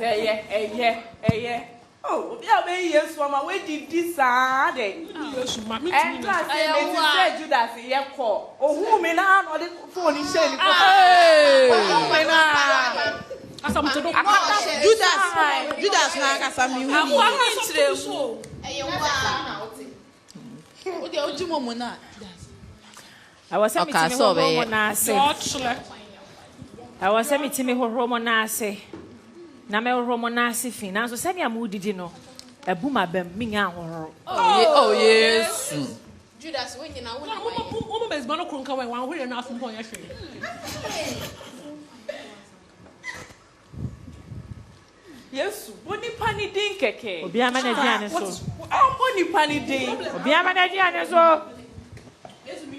oh, yeah, yes, Mama, where did this Saturday? Yes, Mammy. And I said, Judas, yeah, call. Oh, who may not on the phone is saying, Judas, now, some I was saying, I was saying to me who Romanase. Na me Romanase finance. So send your mood, did know? A boomer bem, me oh, yes. Judas, when you know, woman is Bono Crunka, one way enough from point. Yes, Bonnie Panny Dinkeke. Obiama Diana so. Oh, Bonnie Panny Dink. Obiama Diana so.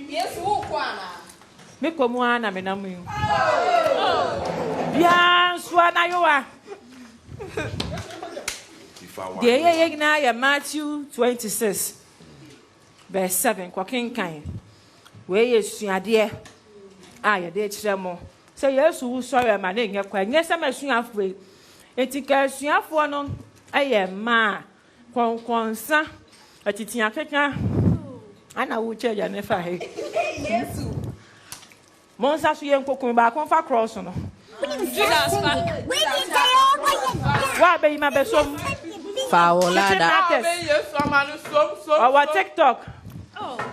Yes, who kwana. Me komuana me namu. Bien swana yoa. The na Matthew 26 verse 7 kwakin kan. We yesuade a ye de kire mo. Say Yesu wo sori ma na enye kwa. Nye sama suafo. Etika suafo no aye ma konkonsa atitia keka ana wo cheja ne fa he. Yesu Monsa su yen kokun ba kon fa cross no. Wa be ma be som. Fa wolada. Our TikTok.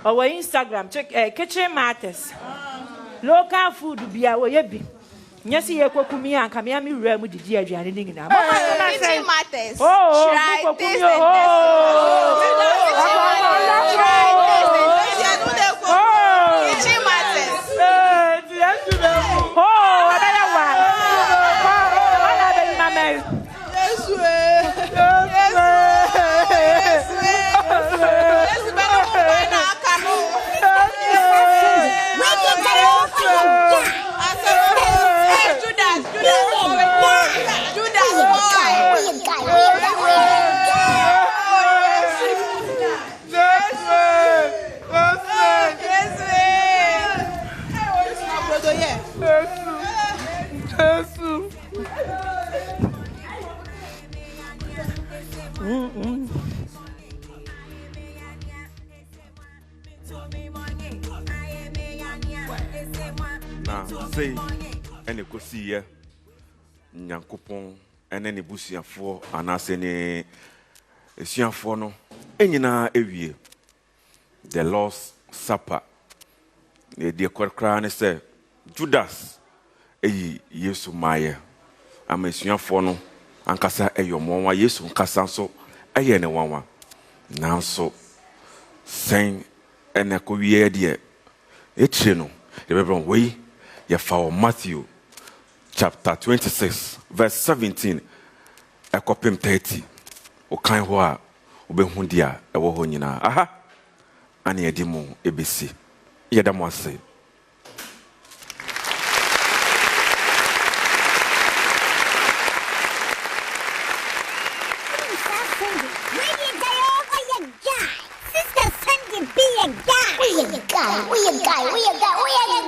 Our Instagram check kitchen matters. Local food bia wo ye bi. Nyesi ye kokumi anka me ami wura mu didi aduane ni ngina. Kitchen matters. Oh, try this. Kitchen matters. Oh, I better one. What are they, my man? Say, and you could see here, Yankupon, and any bushia for, and I say, a sian for no, and you know, every the Lord's Supper. The dear crown say, Judas, Yesu Maya, I'm a sian for no, and Cassa, a your mama, Yesu, Cassanso, a yen one. Now so, saying, and a courier dear, it's no, the Reverend Way. You found Matthew chapter 26 verse 17 a copy 30 o kan ho a obehundia e wo ho nyina aha ane edimo ebesi yedamo ase Sister Sunday be a guy. We a guy.